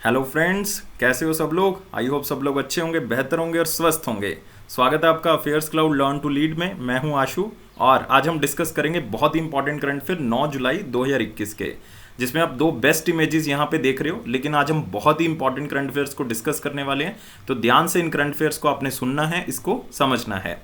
Hello friends, कैसे हो सब लोग। आई होप सब लोग अच्छे होंगे, बेहतर होंगे और स्वस्थ होंगे। स्वागत है आपका affairs cloud learn to lead में। मैं हूं आशु और आज हम डिस्कस करेंगे बहुत ही इंपॉर्टेंट करंट अफेयर 9 जुलाई 2021 के, जिसमें आप दो बेस्ट इमेजेस यहां पे देख रहे हो। लेकिन आज हम बहुत ही इंपॉर्टेंट करंट अफेयर्स को डिस्कस करने वाले हैं, तो ध्यान से इन करंट अफेयर्स को आपने सुनना है, इसको समझना है।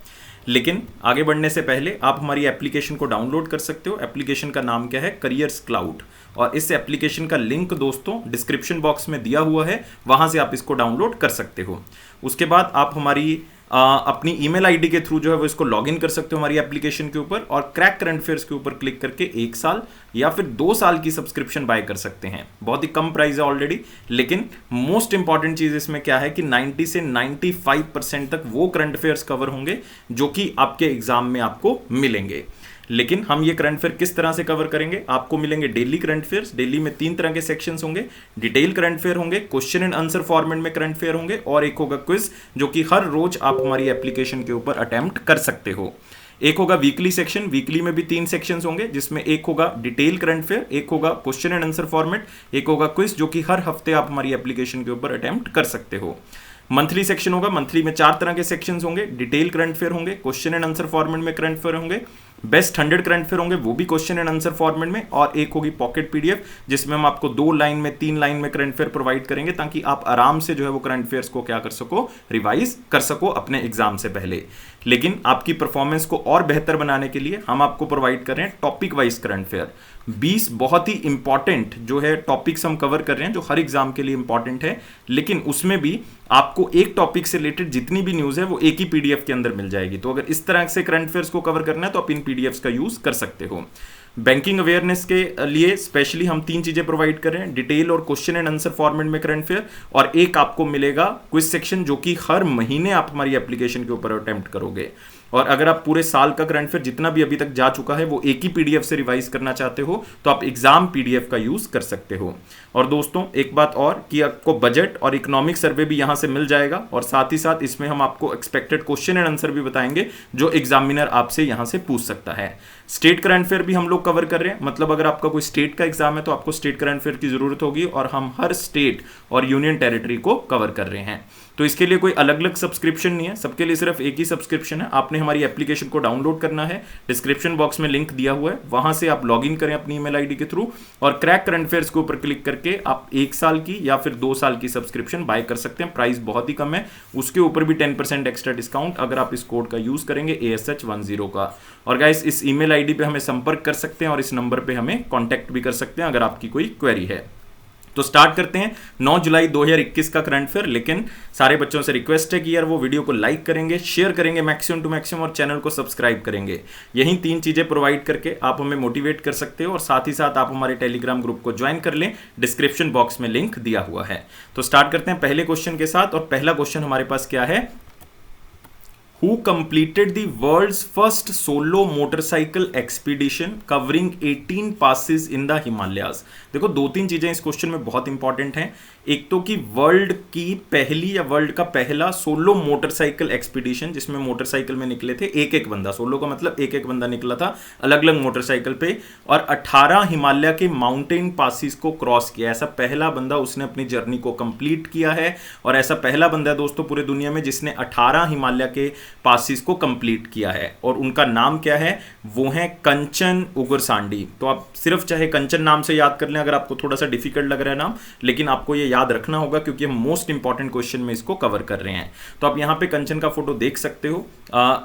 लेकिन आगे बढ़ने से पहले आप हमारी एप्लीकेशन को डाउनलोड कर सकते हो। एप्लीकेशन का नाम क्या है? Careers cloud. और इस एप्लीकेशन का लिंक दोस्तों डिस्क्रिप्शन बॉक्स में दिया हुआ है, वहां से आप इसको डाउनलोड कर सकते हो। उसके बाद आप हमारी अपनी ईमेल आईडी के थ्रू जो है वो इसको लॉगिन कर सकते हो हमारी एप्लीकेशन के ऊपर, और क्रैक करंट अफेयर्स के ऊपर क्लिक करके 1 साल या फिर 2 साल की सब्सक्रिप्शन बाय कर सकते हैं। बहुत ही कम प्राइस है ऑलरेडी। लेकिन मोस्ट इंपॉर्टेंट चीज इसमें क्या है कि 90 से 95% तक वो करंट अफेयर्स कवर होंगे जो कि आपके एग्जाम में आपको मिलेंगे। लेकिन हम ये करंट अफेयर किस तरह से कवर करेंगे? आपको मिलेंगे डेली करंट अफेयर्स। डेली में 3 तरह के सेक्शंस होंगे। डिटेल करंट अफेयर होंगे, क्वेश्चन एंड आंसर फॉर्मेट में करंट अफेयर होंगे, और एक होगा क्विज, जो कि हर रोज आप हमारी एप्लीकेशन के ऊपर अटेम्प्ट कर सकते हो। एक होगा वीकली सेक्शन। वीकली में भी 3 सेक्शंस होंगे, जिसमें एक होगा डिटेल करंट अफेयर, एक होगा क्वेश्चन एंड आंसर फॉर्मेट, एक होगा क्विज, जो कि हर हफ्ते आप हमारी एप्लीकेशन के ऊपर अटेम्प्ट कर सकते हो। मंथली सेक्शन होगा। मंथली में 4 तरह के सेक्शंस होंगे। डिटेल करंट अफेयर होंगे, क्वेश्चन एंड आंसर फॉर्मेट में करंट अफेयर होंगे, बेस्ट 100 करंट अफेयर होंगे, वो भी क्वेश्चन एंड आंसर फॉर्मेट में, और एक होगी पॉकेट पीडीएफ, जिसमें हम आपको 2 लाइन में 3 लाइन में करंट अफेयर प्रोवाइड करेंगे, ताकि आप आराम से जो है वो करंट अफेयर्स को क्या कर सको, रिवाइज कर सको अपने एग्जाम से पहले। लेकिन आपकी परफॉर्मेंस को और बेहतर बनाने के लिए हम आपको प्रोवाइड कर रहे हैं टॉपिक वाइज करंट अफेयर। 20 बहुत ही इंपॉर्टेंट जो है टॉपिक्स हम कवर कर रहे हैं, जो हर एग्जाम के लिए इंपॉर्टेंट है। लेकिन उसमें भी आपको एक टॉपिक से रिलेटेड जितनी भी न्यूज है वो एक ही पीडीएफ के अंदर मिल जाएगी। तो अगर इस तरह से करंट अफेयर्स को कवर करना है तो आप इन पीडीएफ्स का यूज कर सकते हो। बैंकिंग अवेयरनेस के लिए स्पेशली हम 3 चीजें प्रोवाइड कर रहे हैं: डिटेल और क्वेश्चन एंड आंसर फॉर्मेट में करंट अफेयर, और एक आपको मिलेगा क्विज सेक्शन, जो कि हर महीने आप हमारी एप्लीकेशन के ऊपर अटेम्प्ट करोगे। और अगर आप पूरे साल का करंट अफेयर जितना भी अभी तक जा चुका है वो एक ही पीडीएफ से रिवाइज करना चाहते हो, तो आप एग्जाम पीडीएफ का यूज कर सकते हो। और दोस्तों एक बात और, कि आपको बजट और इकोनॉमिक सर्वे भी यहां से मिल जाएगा, और साथ ही साथ इसमें हम आपको एक्सपेक्टेड क्वेश्चन एंड आंसर भी बताएंगे, जो एग्जामिनर आपसे यहां से पूछ सकता है। स्टेट करंट अफेयर भी हम लोग कवर कर रहे हैं। मतलब अगर आपका कोई स्टेट का एग्जाम है तो आपको स्टेट करंट अफेयर की जरूरत होगी, और हम हर स्टेट और यूनियन टेरिटरी को कवर कर रहे हैं। तो इसके लिए कोई अलग अलग सब्सक्रिप्शन नहीं है, सबके लिए सिर्फ एक ही सब्सक्रिप्शन है। आपने हमारी एप्लीकेशन को डाउनलोड करना है, डिस्क्रिप्शन बॉक्स में लिंक दिया हुआ है, वहां से आप लॉगिन करें अपनी ईमेल आईडी के थ्रू, और क्रैक करंट अफेयर्स के ऊपर क्लिक करके आप 1 साल की या फिर 2 साल की सब्सक्रिप्शन बाय कर सकते हैं। प्राइस बहुत ही कम है, उसके ऊपर भी 10% एक्स्ट्रा डिस्काउंट अगर आप इस कोड का यूज करेंगे, ASH10 का। और गाइस इस ईमेल आईडी पे हमें संपर्क कर सकते हैं, और इस नंबर पे हमें कांटेक्ट भी कर सकते हैं अगर आपकी कोई क्वेरी है। तो स्टार्ट करते हैं 9 जुलाई 2021 का करंट अफेयर। लेकिन सारे बच्चों से रिक्वेस्ट है कि यार वो वीडियो को लाइक करेंगे, शेयर करेंगे मैक्सिमम टू मैक्सिमम, और चैनल को सब्सक्राइब करेंगे। यही 3 चीजें प्रोवाइड करके आप हमें मोटिवेट कर सकते हो, और साथ ही साथ आप हमारे टेलीग्राम ग्रुप को ज्वाइन कर लें, डिस्क्रिप्शन बॉक्स में लिंक दिया हुआ है। तो स्टार्ट करते हैं पहले क्वेश्चन के साथ, और पहला क्वेश्चन हमारे पास क्या है? Who completed the world's first solo motorcycle expedition covering 18 passes in the Himalayas? देखो 2-3 चीजें इस क्वेश्चन में बहुत इंपॉर्टेंट हैं। एक तो कि वर्ल्ड की पहली या वर्ल्ड का पहला सोलो मोटरसाइकिल एक्सपीडिशन, जिसमें मोटरसाइकिल में निकले थे एक एक बंदा। सोलो का मतलब एक एक बंदा निकला था अलग अलग मोटरसाइकिल पे, और 18 हिमालय के माउंटेन पासिस को क्रॉस किया। ऐसा पहला बंदा, उसने अपनी जर्नी को कंप्लीट किया है, और ऐसा पहला बंदा है दोस्तों पूरे दुनिया में जिसने 18 हिमालय के पासिस को कंप्लीट किया है। और उनका नाम क्या है? वो है कंचन उगरसांडी। तो आप सिर्फ चाहे कंचन नाम से याद कर लें अगर आपको थोड़ा सा डिफिकल्ट लग रहा है नाम, लेकिन आपको ये याद रखना होगा क्योंकि हम मोस्ट इंपॉर्टेंट क्वेश्चन में इसको कवर कर रहे हैं। तो आप यहाँ पे कंचन का फोटो देख सकते हो।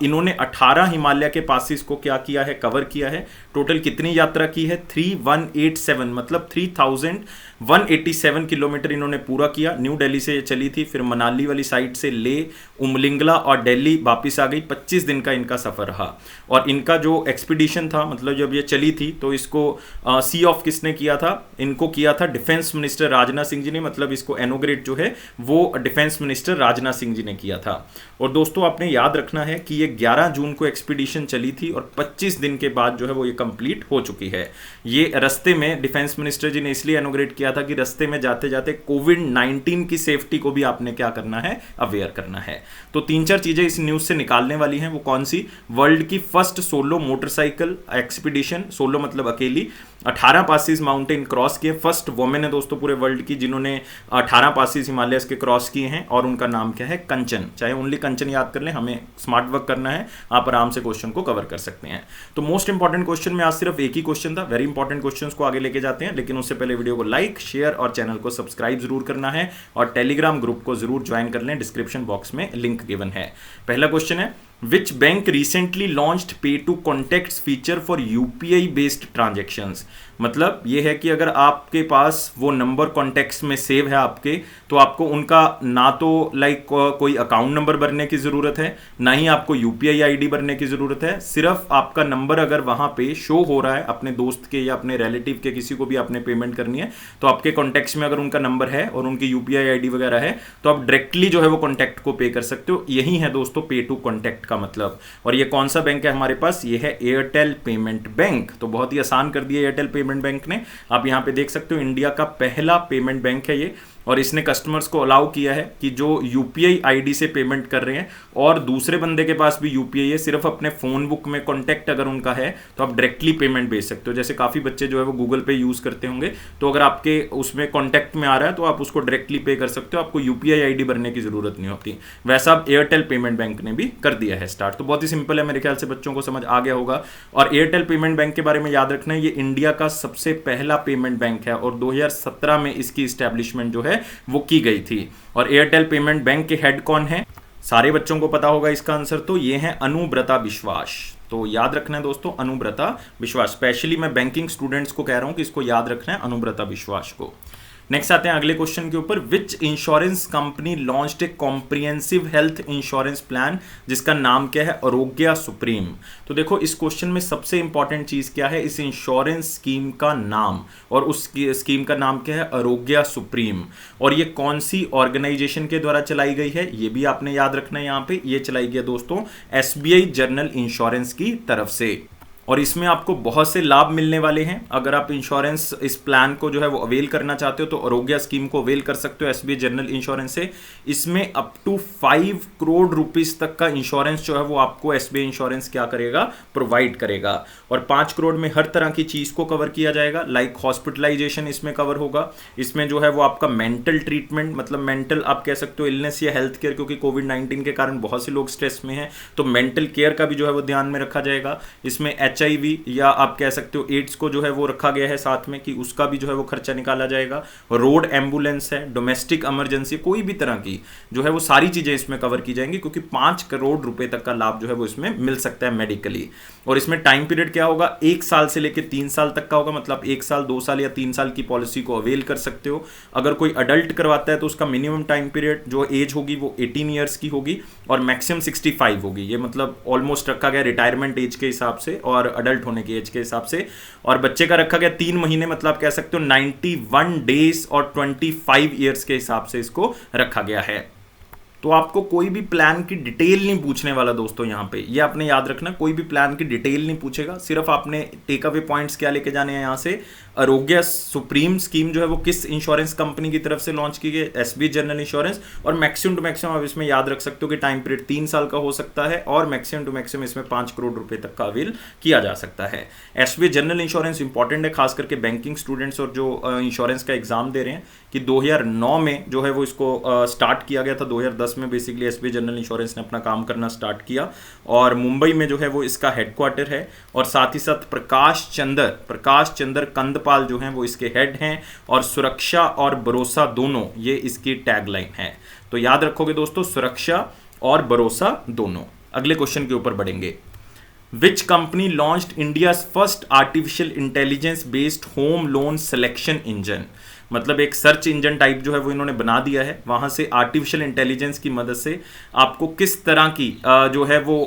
इन्होंने 18 हिमालय के पासिस को क्या किया है? कवर किया है। टोटल कितनी यात्रा की है? 3187, मतलब 3187 किलोमीटर इन्होंने पूरा किया। न्यू दिल्ली से ये चली थी, फिर मनाली वाली साइड से ले, उमलिंगला और दिल्ली वापिस आ गई। 25 दिन का इनका सफर रहा। और इनका जो एक्सपीडिशन था, मतलब जब ये चली थी तो इसको सी ऑफ किसने किया था? इनको किया था डिफेंस मिनिस्टर राजनाथ सिंह जी ने। मतलब इसको इनॉग्रेट जो है वो डिफेंस मिनिस्टर राजनाथ सिंह जी ने किया था। और दोस्तों आपने याद रखना है कि ये 11 जून को एक्सपीडिशन चली थी, और 25 दिन के बाद जो है वो ये कंप्लीट हो चुकी है। ये रस्ते में डिफेंस मिनिस्टर जी ने इसलिए इनॉग्रेट किया था कि रस्ते में जाते जाते कोविड-19 की सेफ्टी को भी आपने क्या करना है? अवेयर करना है। तो 3-4 चीजें इस न्यूज उससे निकालने वाली हैं वो कौन सी, वर्ल्ड की first solo motorcycle expedition, solo मतलब अकेली, 18 पासिस माउंटेन क्रॉस किए, फर्स्ट वुमेन है दोस्तों पूरे वर्ल्ड की जिन्होंने 18 पासिस हिमालयस के क्रॉस किए हैं, और उनका नाम क्या है, कंचन। चाहे ओनली कंचन याद कर लें, हमें स्मार्ट वर्क करना है, आप आराम से क्वेश्चन को कवर कर सकते हैं। तो मोस्ट इंपॉर्टेंट क्वेश्चन में आज सिर्फ एक ही क्वेश्चन था, वेरी इंपॉर्टेंट क्वेश्चन को आगे लेके जाते हैं, लेकिन उससे पहले वीडियो को लाइक, शेयर और चैनल को सब्सक्राइब जरूर करना है, और टेलीग्राम ग्रुप को जरूर ज्वाइन कर लें, डिस्क्रिप्शन बॉक्स में लिंक गिवन है। पहला क्वेश्चन है, Which bank recently launched pay to contacts feature for UPI based transactions? मतलब ये है कि अगर आपके पास वो नंबर कॉन्टेक्ट्स में सेव है आपके, तो आपको उनका ना तो कोई अकाउंट नंबर भरने की ज़रूरत है, ना ही आपको यूपीआई आईडी भरने की ज़रूरत है। सिर्फ आपका नंबर अगर वहाँ पे शो हो रहा है, अपने दोस्त के या अपने रिलेटिव के किसी को भी आपने पेमेंट करनी है, तो आपके कॉन्टेक्ट्स में अगर उनका नंबर है और उनकी यूपीआई आईडी वगैरह है, तो आप डायरेक्टली जो है वो कॉन्टैक्ट को पे कर सकते हो। यही है दोस्तों पे टू कॉन्टैक्ट का मतलब। और ये कौन सा बैंक है हमारे पास, ये है एयरटेल पेमेंट बैंक। तो बहुत ही आसान कर दिया एयरटेल पेमेंट बैंक ने। आप यहां पे देख सकते हो इंडिया का पहला पेमेंट बैंक है ये, और इसने कस्टमर्स को अलाउ किया है कि जो यूपीआई आईडी से पेमेंट कर रहे हैं और दूसरे बंदे के पास भी यूपीआई है, सिर्फ अपने फोन बुक में कॉन्टैक्ट अगर उनका है तो आप डायरेक्टली पेमेंट भेज सकते हो। जैसे काफ़ी बच्चे जो है वो गूगल पे यूज़ करते होंगे, तो अगर आपके उसमें कॉन्टैक्ट में आ रहा है तो आप उसको डायरेक्टली पे कर सकते हो, आपको यूपीआई आईडी भरने की जरूरत नहीं होती। वैसा अब एयरटेल पेमेंट बैंक ने भी कर दिया है स्टार्ट। तो बहुत ही सिंपल है, मेरे ख्याल से बच्चों को समझ आ गया होगा। और एयरटेल पेमेंट बैंक के बारे में याद रखना है, ये इंडिया का सबसे पहला पेमेंट बैंक है और 2017 में इसकी इस्टेब्लिशमेंट जो है वो की गई थी। और एयरटेल पेमेंट बैंक के हेड कौन है, सारे बच्चों को पता होगा इसका आंसर, तो ये है अनुब्रता विश्वास। तो याद रखना है दोस्तों अनुब्रता विश्वास। स्पेशली मैं बैंकिंग स्टूडेंट्स को कह रहा हूं कि इसको याद रखना है अनुब्रता विश्वास को। नेक्स्ट आते हैं अगले क्वेश्चन के ऊपर, which insurance company launched A comprehensive health insurance plan जिसका नाम क्या है, आरोग्य सुप्रीम। तो देखो इस क्वेश्चन में सबसे इंपॉर्टेंट चीज क्या है, इस इंश्योरेंस स्कीम का नाम, और उस स्कीम का नाम क्या है, आरोग्य सुप्रीम। और ये कौन सी ऑर्गेनाइजेशन के द्वारा चलाई गई है, ये भी आपने याद रखना है। यहाँ पे ये चलाई गई दोस्तों एसबीआई जनरल इंश्योरेंस की तरफ से, और इसमें आपको बहुत से लाभ मिलने वाले हैं। अगर आप इंश्योरेंस इस प्लान को जो है वो अवेल करना चाहते हो तो आरोग्य स्कीम को अवेल कर सकते हो एसबीआई जनरल इंश्योरेंस से। इसमें अप टू 5 करोड़ रुपीस तक का इंश्योरेंस जो है वो आपको एसबीआई इंश्योरेंस क्या करेगा, प्रोवाइड करेगा। और 5 करोड़ में हर तरह की चीज को कवर किया जाएगा, लाइक हॉस्पिटलाइजेशन इसमें कवर होगा। इसमें जो है वो आपका मेंटल ट्रीटमेंट, मतलब मेंटल आप कह सकते हो इलनेस या हेल्थ केयर, क्योंकि कोविड-19 के कारण बहुत से लोग स्ट्रेस में हैं, तो मेंटल केयर का भी जो है वो ध्यान में रखा जाएगा। इसमें एचआईवी या आप कह सकते हो एड्स को जो है वो रखा गया है साथ में, कि उसका भी जो है वो खर्चा निकाला जाएगा। रोड एम्बुलेंस है, डोमेस्टिक इमरजेंसी, कोई भी तरह की जो है वो सारी चीजें इसमें कवर की जाएंगी, क्योंकि 5 करोड़ रुपए तक का लाभ जो है वो इसमें मिल सकता है मेडिकली। और इसमें टाइम पीरियड क्या होगा, 1 साल से लेकर 3 साल तक का होगा, मतलब 1 साल, 2 साल या 3 साल की पॉलिसी को अवेल कर सकते हो। अगर कोई अडल्ट करवाता है तो उसका मिनिमम टाइम पीरियड जो एज होगी वो 18 ईयर्स की होगी और मैक्सिमम 65 होगी। ये मतलब ऑलमोस्ट रखा गया रिटायरमेंट एज के हिसाब से और अडल्ट होने की एज के हिसाब से। और बच्चे का रखा गया 3 महीने, मतलब आप कह सकते हो 91 डेज और 25 ईयर्स के हिसाब से इसको रखा गया है। तो आपको कोई भी प्लान की डिटेल नहीं पूछने वाला दोस्तों, यहाँ पे ये आपने याद रखना, कोई भी प्लान की डिटेल नहीं पूछेगा। सिर्फ आपने टेक अवे पॉइंट्स क्या लेके जाने हैं यहाँ से, आरोग्य सुप्रीम स्कीम जो है वो किस इंश्योरेंस कंपनी की तरफ से लॉन्च की गई, एसबीआई जनरल इंश्योरेंस। और मैक्सिमम टू मैक्सिमम आप इसमें याद रख सकते हो कि टाइम पीरियड 3 साल का हो सकता है और मैक्सिमम टू मैक्सिमम इसमें 5 करोड़ रुपए तक का अवेल किया जा सकता है। एसबीआई जनरल इंश्योरेंस इंपॉर्टेंट है, खास करके बैंकिंग स्टूडेंट्स और जो इंश्योरेंस का एग्जाम दे रहे हैं, कि 2009 में जो है वो इसको स्टार्ट किया गया था। 2010 में बेसिकली एसबीआई जनरल इंश्योरेंस ने अपना काम करना स्टार्ट किया और मुंबई में जो है वो इसका हेडक्वार्टर है। और साथ ही साथ प्रकाश चंद्र कंदपाल जो हैं वो इसके हेड हैं, और सुरक्षा और भरोसा दोनों ये इसकी टैगलाइन है। तो याद रखोगे दोस्तों, सुरक्षा और भरोसा दोनों। अगले क्वेश्चन के ऊपर बढ़ेंगे, which company launched India's first artificial intelligence based home loan selection engine. मतलब एक सर्च इंजन टाइप जो है वो इन्होंने बना दिया है, वहां से आर्टिफिशियल इंटेलिजेंस की मदद से आपको किस तरह की जो है वो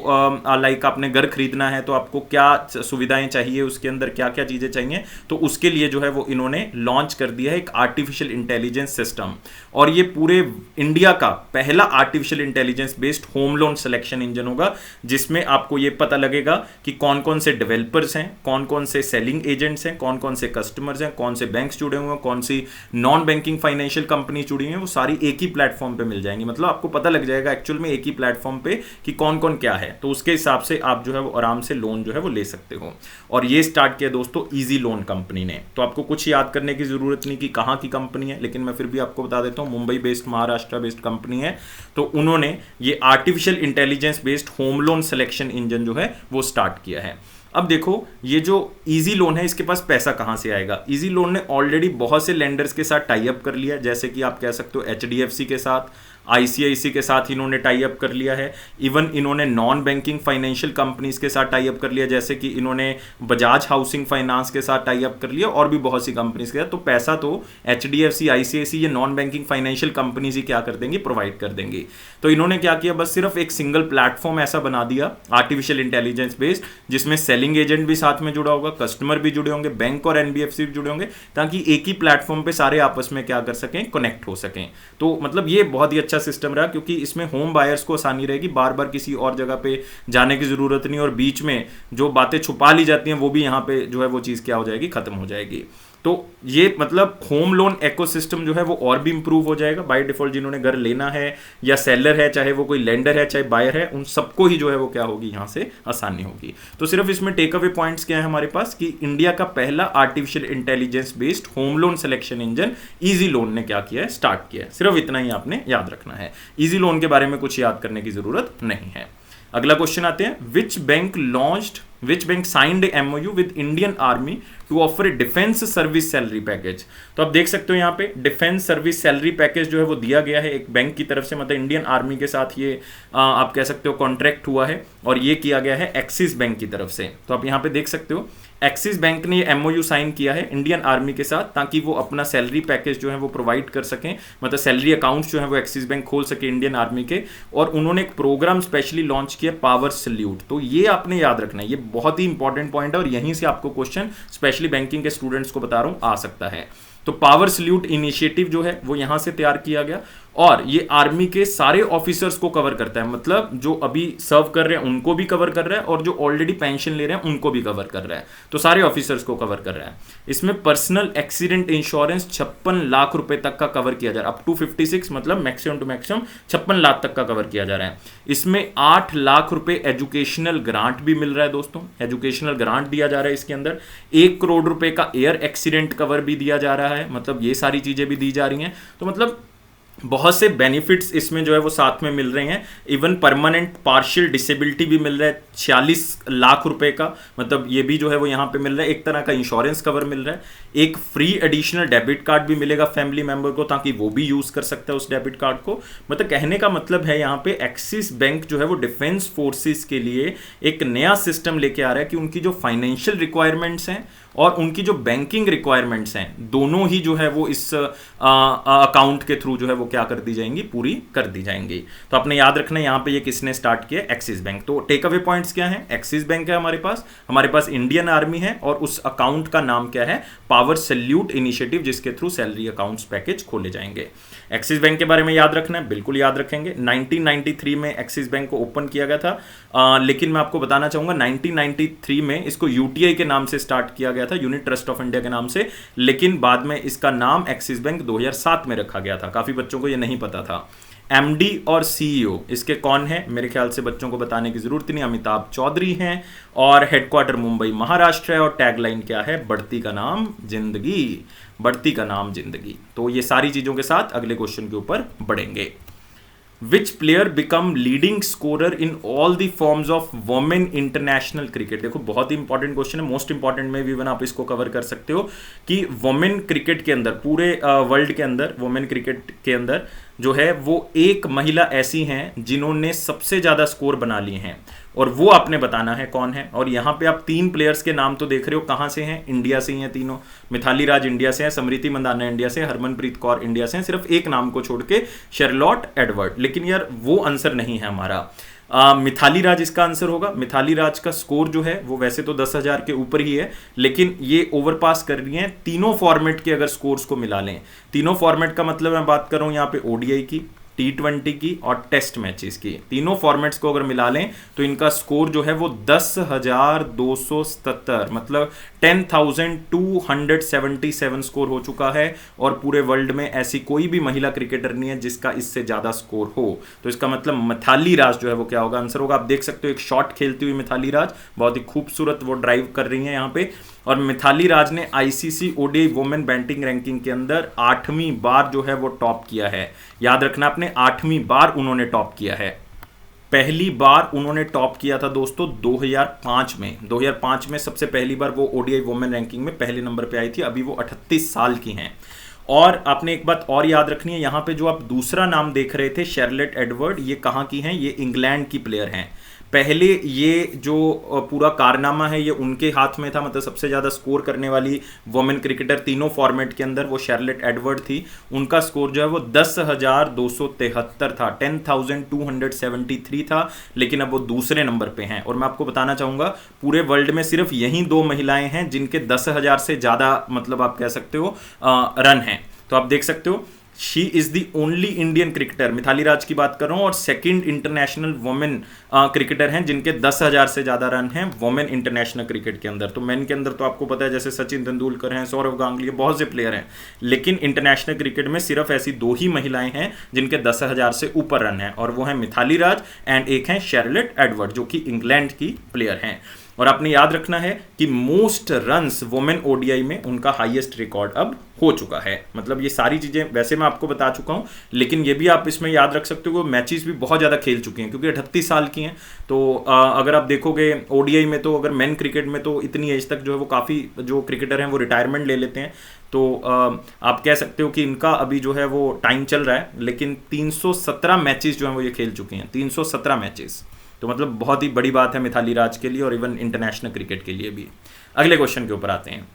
लाइक आपने घर खरीदना है तो आपको क्या सुविधाएं चाहिए, उसके अंदर क्या क्या चीजें चाहिए, तो उसके लिए जो है वो इन्होंने लॉन्च कर दिया है एक आर्टिफिशियल इंटेलिजेंस सिस्टम। और ये पूरे इंडिया का पहला artificial intelligence based home loan selection engine होगा, जिसमें आपको ये पता लगेगा कि कौन कौन से डेवलपर्स हैं, कौन कौन से सेलिंग एजेंट्स हैं, कौन कौन से कस्टमर्स हैं, कौन से बैंक्स जुड़े हुए हैं, कौन सी नॉन बैंकिंग फाइनेंशियल कंपनी जुड़ी हुई हैं वो सारी एक ही प्लेटफॉर्म पे मिल जाएंगी। मतलब आपको पता लग जाएगा एक्चुअल में एक ही प्लेटफॉर्म पे कि कौन कौन क्या है, तो उसके हिसाब से आप जो है वो आराम से लोन जो है वो ले सकते हो। और ये स्टार्ट किया दोस्तों इजी लोन कंपनी ने। तो आपको कुछ याद करने की जरूरत नहीं कि कहाँ की कंपनी है, लेकिन मैं फिर भी आपको बता देता हूँ Mumbai based Maharashtra based company है। तो उन्होंने ये artificial intelligence based home loan selection engine जो है वो स्टार्ट किया है। अब देखो ये जो इजी लोन है इसके पास पैसा कहां से आएगा। इजी लोन ने ऑलरेडी बहुत से लेंडर्स के साथ टाई अप कर लिया, जैसे कि आप कह सकते हो एचडीएफसी के साथ, आईसीआईसी के साथ इन्होंने टाई अप कर लिया है। इवन इन्होंने नॉन बैंकिंग फाइनेंशियल कंपनीज के साथ टाई अप कर लिया, जैसे कि इन्होंने बजाज हाउसिंग फाइनेंस के साथ टाई अप कर लिया और भी बहुत सी कंपनीज के साथ। तो पैसा तो एचडीएफसी, आईसीआईसी ये नॉन बैंकिंग फाइनेंशियल कंपनीज ही क्या कर देंगी, प्रोवाइड कर देंगी। तो इन्होंने क्या किया, बस सिर्फ एक सिंगल प्लेटफॉर्म ऐसा बना दिया आर्टिफिशियल इंटेलिजेंस बेस्ड, जिसमें सेलिंग एजेंट भी साथ में जुड़ा होगा, कस्टमर भी जुड़े होंगे, बैंक और एनबीएफसी भी जुड़े होंगे, ताकि एक ही प्लेटफॉर्म पे सारे आपस में क्या कर सकें, कनेक्ट हो सकें। तो मतलब ये बहुत ही अच्छा सिस्टम रहा, क्योंकि इसमें होम बायर्स को आसानी रहेगी, बार बार किसी और जगह पे जाने की जरूरत नहीं, और बीच में जो बातें छुपा ली जाती हैं वो भी यहाँ पे जो है वो चीज क्या हो जाएगी, खत्म हो जाएगी। तो ये मतलब होम लोन इकोसिस्टम जो है वो और भी इंप्रूव हो जाएगा। बाय डिफॉल्ट जिन्होंने घर लेना है या सेलर है, चाहे वो कोई लेंडर है चाहे बायर है, उन सबको ही जो है वो क्या होगी, यहाँ से आसानी होगी। तो सिर्फ इसमें टेक अवे पॉइंट्स क्या है हमारे पास कि इंडिया का पहला artificial intelligence based home loan selection engine easy loan ने क्या किया है, स्टार्ट किया है। सिर्फ इतना ही आपने याद रखना है, इजी लोन के बारे में कुछ याद करने की जरूरत नहीं है। अगला क्वेश्चन आते हैं, which bank signed MoU with Indian Army to offer a defence service salary package. तो आप देख सकते हो यहाँ पे डिफेंस सर्विस सैलरी पैकेज जो है वो दिया गया है एक बैंक की तरफ से, मतलब इंडियन आर्मी के साथ ये आप कह सकते हो कॉन्ट्रैक्ट हुआ है, और ये किया गया है एक्सिस बैंक की तरफ से। तो आप यहाँ पे देख सकते हो एक्सिस बैंक ने ये एमओयू साइन किया है इंडियन आर्मी के साथ, ताकि वो अपना सैलरी पैकेज जो है वो प्रोवाइड कर सकें, मतलब सैलरी अकाउंट्स जो है वो एक्सिस बैंक खोल सके इंडियन आर्मी के। और उन्होंने एक प्रोग्राम स्पेशली लॉन्च किया, पावर सल्यूट। तो ये आपने याद रखना है, ये बहुत ही इंपॉर्टेंट पॉइंट है, और यहीं से आपको क्वेश्चन स्पेशली बैंकिंग के स्टूडेंट्स को बता रहा हूं आ सकता है। तो पावर सल्यूट इनिशिएटिव जो है वो यहां से तैयार किया गया, और ये आर्मी के सारे ऑफिसर्स को कवर करता है, मतलब जो अभी सर्व कर रहे हैं उनको भी कवर कर रहा है, और जो ऑलरेडी पेंशन ले रहे हैं उनको भी कवर कर रहा है। तो सारे ऑफिसर्स को कवर कर रहा है। इसमें पर्सनल एक्सीडेंट इंश्योरेंस 56 लाख रुपए तक का कवर किया जा रहा है, अप टू 56, मतलब मैक्सिमम टू मैक्सिमम 56 लाख तक का कवर किया जा रहा है। इसमें 8 लाख रुपए एजुकेशनल ग्रांट भी मिल रहा है दोस्तों, एजुकेशनल ग्रांट दिया जा रहा है इसके अंदर। 1 करोड़ रुपए का एयर एक्सीडेंट कवर भी दिया जा रहा है, मतलब ये सारी चीजें भी दी जा रही हैं। तो मतलब बहुत से बेनिफिट्स इसमें जो है वो साथ में मिल रहे हैं। इवन परमानेंट पार्शियल डिसेबिलिटी भी मिल रहा है 46 लाख रुपए का, मतलब ये भी जो है वो यहाँ पे मिल रहा है। एक तरह का इंश्योरेंस कवर मिल रहा है। एक फ्री एडिशनल डेबिट कार्ड भी मिलेगा फैमिली मेंबर को, ताकि वो भी यूज कर सकता है उस डेबिट कार्ड को। मतलब कहने का मतलब है यहाँ पे एक्सिस बैंक जो है वो डिफेंस फोर्सेस के लिए एक नया सिस्टम लेके आ रहा है कि उनकी जो फाइनेंशियल रिक्वायरमेंट्स हैं और उनकी जो बैंकिंग रिक्वायरमेंट्स हैं, दोनों ही जो है वो इस अकाउंट के थ्रू जो है वो क्या कर दी जाएंगी, पूरी कर दी जाएंगी। तो आपने याद रखना है यहाँ पे ये किसने स्टार्ट किया, एक्सिस बैंक। तो टेक अवे पॉइंट्स क्या है, एक्सिस बैंक है हमारे पास इंडियन आर्मी है, और उस अकाउंट का नाम क्या है, पावर सल्यूट इनिशिएटिव, जिसके थ्रू सैलरी अकाउंट्स पैकेज खोले जाएंगे। एक्सिस बैंक के बारे में याद रखना है, बिल्कुल याद रखेंगे। 1993 में एक्सिस बैंक को ओपन किया गया था, लेकिन मैं आपको बताना चाहूंगा 1993 में इसको यूटीआई के नाम से स्टार्ट किया गया था, यूनिट ट्रस्ट ऑफ इंडिया के नाम से, लेकिन बाद में इसका नाम एक्सिस बैंक 2007 में रखा गया था। काफी बच्चों को यह नहीं पता था। एमडी और सीईओ इसके कौन है, मेरे ख्याल से बच्चों को बताने की जरूरत नहीं, अमिताभ चौधरी हैं, और हेडक्वार्टर मुंबई महाराष्ट्र है, और टैगलाइन क्या है, बढ़ती का नाम जिंदगी, बढ़ती का नाम जिंदगी। तो ये सारी चीजों के साथ अगले क्वेश्चन के ऊपर बढ़ेंगे। विच player become leading scorer in all the forms of women international cricket. देखो बहुत ही इंपॉर्टेंट क्वेश्चन है, मोस्ट इंपॉर्टेंट में भी इवन आप इसको कवर कर सकते हो कि वोमेन क्रिकेट के अंदर, पूरे वर्ल्ड के अंदर वोमेन क्रिकेट के अंदर जो है वो एक महिला ऐसी हैं जिन्होंने सबसे ज्यादा स्कोर बना लिए हैं, और वो आपने बताना है कौन है। और यहाँ पे आप 3 प्लेयर्स के नाम तो देख रहे हो, कहाँ से हैं, इंडिया से ही हैं तीनों। मिथाली राज इंडिया से है, स्मृति मंदाना इंडिया से, हरमनप्रीत कौर इंडिया से हैं, सिर्फ एक नाम को छोड़ के, शार्लोट एडवर्ड। लेकिन यार वो आंसर नहीं है हमारा। मिथाली राज इसका आंसर होगा। मिथाली राज का स्कोर जो है वो वैसे तो 10,000 के ऊपर ही है, लेकिन ये ओवरपास कर रही हैं तीनों फॉर्मेट के अगर स्कोर्स को मिला लें। तीनों फॉर्मेट का मतलब मैं बात कर रहा हूं यहाँ पे ओडीआई की, T20 की और टेस्ट मैचेस की। तीनों फॉर्मेट्स को अगर मिला लें तो इनका स्कोर जो है वो 10,277 मतलब 10,277 स्कोर हो चुका है। और पूरे वर्ल्ड में ऐसी कोई भी महिला क्रिकेटर नहीं है जिसका इससे ज्यादा स्कोर हो। तो इसका मतलब मिथाली राज जो है वो क्या होगा, आंसर होगा। आप देख सकते हो एक शॉट खेलती हुई मिथाली राज, बहुत ही खूबसूरत वो ड्राइव कर रही है यहाँ पे। और मिथाली राज ने ICC ODI women batting ranking के अंदर 8वीं बार जो है वो टॉप किया है। याद रखना आपने, 8वीं बार उन्होंने टॉप किया है। पहली बार उन्होंने टॉप किया था दोस्तों 2005 में। 2005 में सबसे पहली बार वो ओडीआई वुमेन रैंकिंग में पहले नंबर पे आई थी। अभी वो 38 साल की हैं। और आपने एक बात और याद रखनी है, यहां पे जो आप दूसरा नाम देख रहे थे शार्लेट एडवर्ड, ये कहां की हैं? ये इंग्लैंड की प्लेयर हैं। पहले ये जो पूरा कारनामा है ये उनके हाथ में था, मतलब सबसे ज्यादा स्कोर करने वाली वुमेन क्रिकेटर तीनों फॉर्मेट के अंदर वो शार्लेट एडवर्ड थी। उनका स्कोर जो है वो 10,273 था, 10,273 था। लेकिन अब वो दूसरे नंबर पे हैं। और मैं आपको बताना चाहूंगा पूरे वर्ल्ड में सिर्फ यही 2 महिलाएं हैं जिनके 10,000 से ज्यादा मतलब आप कह सकते हो रन हैं। तो आप देख सकते हो she is the only Indian cricketer, Mithali Raj की बात कर रहा हूं, और सेकंड इंटरनेशनल वुमेन क्रिकेटर हैं जिनके 10,000 से ज्यादा रन हैं वुमेन इंटरनेशनल क्रिकेट के अंदर। तो मेन के अंदर तो आपको पता है जैसे सचिन तेंदुलकर हैं, सौरव गांगुली, बहुत से प्लेयर हैं। लेकिन इंटरनेशनल क्रिकेट में सिर्फ ऐसी 2 ही महिलाएं हैं जिनके 10,000 से ऊपर रन हैं, और वो हैं मिथाली राज एंड एक हैं शार्लेट एडवर्ड जो कि इंग्लैंड की प्लेयर हैं। और आपने याद रखना है कि मोस्ट रन्स वुमेन ओडीआई में उनका हाईएस्ट रिकॉर्ड अब हो चुका है। मतलब ये सारी चीजें वैसे मैं आपको बता चुका हूं, लेकिन ये भी आप इसमें याद रख सकते हो कि मैचेस भी बहुत ज्यादा खेल चुकी हैं क्योंकि 38 साल की हैं। तो अगर आप देखोगे ओडीआई में, तो अगर मेन क्रिकेट में तो इतनी एज तक जो है वो काफी जो क्रिकेटर हैं वो रिटायरमेंट ले लेते हैं। तो आप कह सकते हो कि इनका अभी जो है वो टाइम चल रहा है, लेकिन 317 मैचेस जो है वो ये खेल चुके हैं, 317 मैचेस। तो मतलब बहुत ही बड़ी बात है मिथाली राज के लिए और इवन इंटरनेशनल क्रिकेट के लिए भी। अगले क्वेश्चन के ऊपर आते हैं।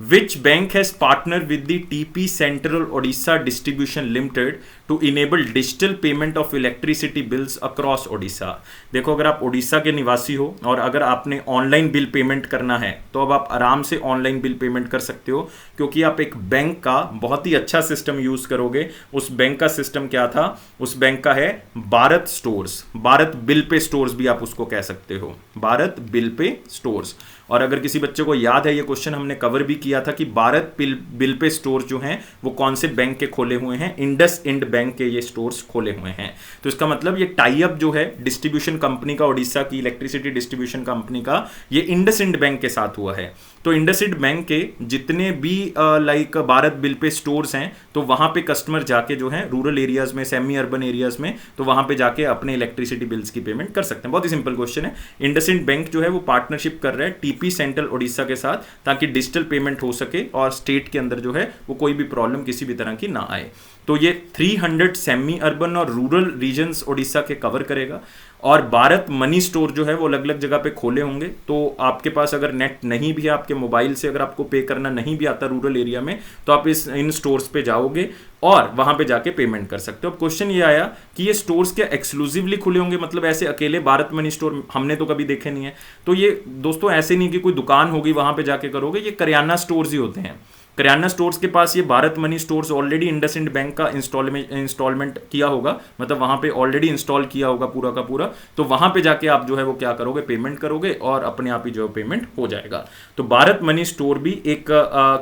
Which bank has partnered with the TP Central Odisha Distribution Limited to enable digital payment of electricity bills across Odisha? देखो, अगर आप ओडिशा के निवासी हो और अगर आपने ऑनलाइन बिल पेमेंट करना है तो अब आप आराम से ऑनलाइन बिल पेमेंट कर सकते हो, क्योंकि आप एक बैंक का बहुत ही अच्छा सिस्टम यूज करोगे। उस बैंक का सिस्टम क्या था? उस बैंक का है Bharat stores, Bharat bill pay stores भी आप उसको कह सकते हो, भारत बिल पे स्टोर्स। और अगर किसी बच्चे को याद है, ये क्वेश्चन हमने कवर भी किया था कि भारत बिल पे स्टोर जो हैं वो कौन से बैंक के खोले हुए हैं? इंडस इंड बैंक के ये स्टोर्स खोले हुए हैं। तो इसका मतलब ये टाई अप जो है डिस्ट्रीब्यूशन कंपनी का, ओडिशा की इलेक्ट्रिसिटी डिस्ट्रीब्यूशन कंपनी का, ये इंडस इंड बैंक के साथ हुआ है। तो इंडस इंड बैंक के जितने भी like Bharat bill pay stores हैं, तो वहां पे कस्टमर जाके जो है रूरल एरियाज में, सेमी अर्बन एरियाज में, तो वहां पे जाके अपने इलेक्ट्रिसिटी बिल्स की पेमेंट कर सकते हैं। बहुत ही सिंपल क्वेश्चन है। इंडस इंड बैंक जो है वो पार्टनरशिप कर रहा है टीपी सेंट्रल ओडिशा के साथ, ताकि डिजिटल पेमेंट हो सके और स्टेट के अंदर जो है वो कोई भी प्रॉब्लम किसी भी तरह की ना आए। तो ये 300 सेमी अर्बन और रूरल रीजन्स ओडिशा के कवर करेगा। और भारत मनी स्टोर जो है वो अलग अलग जगह पे खोले होंगे। तो आपके पास अगर नेट नहीं भी है, आपके मोबाइल से अगर आपको पे करना नहीं भी आता रूरल एरिया में, तो आप इन स्टोर्स पे जाओगे और वहां पे जाके पेमेंट कर सकते हो। अब क्वेश्चन ये आया कि ये स्टोर्स क्या एक्सक्लूसिवली खुले होंगे? मतलब ऐसे अकेले भारत मनी स्टोर हमने तो कभी देखे नहीं है। तो ये दोस्तों ऐसे नहीं कि कोई दुकान होगी वहां पे जाके करोगे, ये करियाना स्टोर्स ही होते हैं। करियाना स्टोर्स के पास ये Bharat money stores already IndusInd bank का इंस्टॉलमेंट किया होगा, मतलब वहां पे ऑलरेडी इंस्टॉल किया होगा पूरा का पूरा। तो वहां पे जाके आप जो है वो क्या करोगे? पेमेंट करोगे और अपने आप ही जो है पेमेंट हो जाएगा। तो भारत मनी स्टोर भी एक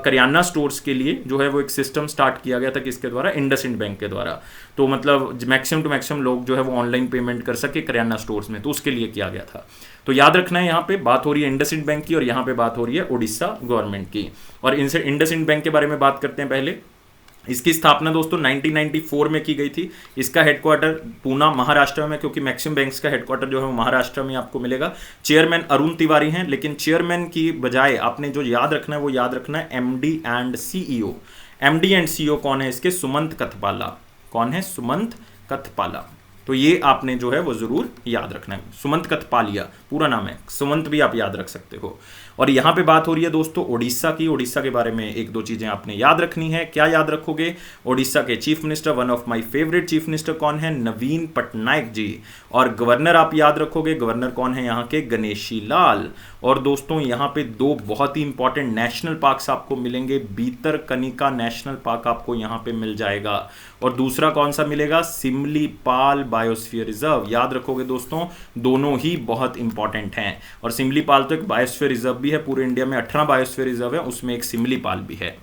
करियाना स्टोर्स के लिए जो है वो एक सिस्टम स्टार्ट किया गया था, किसके द्वारा? इंडसइंड बैंक के द्वारा। तो मतलब मैक्सिमम टू मैक्सिमम लोग जो है वो ऑनलाइन पेमेंट कर सके करियाना स्टोर्स में, तो उसके लिए किया गया था। तो याद रखना है, यहाँ पे बात हो रही है इंडसइंड बैंक की और यहाँ पे बात हो रही है ओडिशा गवर्नमेंट की। और इनसे इंडसइंड बैंक के बारे में बात करते हैं पहले। इसकी स्थापना दोस्तों 1994 में की गई थी। इसका हेडक्वार्टर पूना महाराष्ट्र में, क्योंकि मैक्सिमम बैंक्स का हेडक्वार्टर जो है वो महाराष्ट्र में आपको मिलेगा। चेयरमैन अरुण तिवारी हैं, लेकिन चेयरमैन की बजाय आपने जो याद रखना है वो याद रखना है MD and CEO. MD and CEO कौन है इसके? सुमंत कथपाला। कौन है? सुमंत कथपाला। तो ये आपने जो है वो जरूर याद रखना है, सुमंत कथपालिया। पूरा नाम है, सुमंत भी आप याद रख सकते हो। और यहाँ पे बात हो रही है दोस्तों ओडिशा की। ओडिशा के बारे में एक दो चीजें आपने याद रखनी है। क्या याद रखोगे? ओडिशा के chief minister, one of my favourite chief minister कौन है? नवीन पटनायक जी। और गवर्नर आप याद रखोगे, गवर्नर कौन है यहाँ के? गणेशी लाल। और दोस्तों यहाँ पे दो बहुत ही इंपॉर्टेंट नेशनल पार्क्स आपको मिलेंगे। बीतरकनिका नेशनल पार्क आपको यहाँ पे मिल जाएगा, और दूसरा कौन सा मिलेगा? Similipal biosphere reserve. याद रखोगे दोस्तों, दोनों ही बहुत इंपॉर्टेंट हैं। और सिमलीपाल तो एक बायोस्फीयर रिजर्व भी है, पूरे इंडिया में 18 बायोस्फीयर रिजर्व है, उसमें एक सिमलीपाल भी है।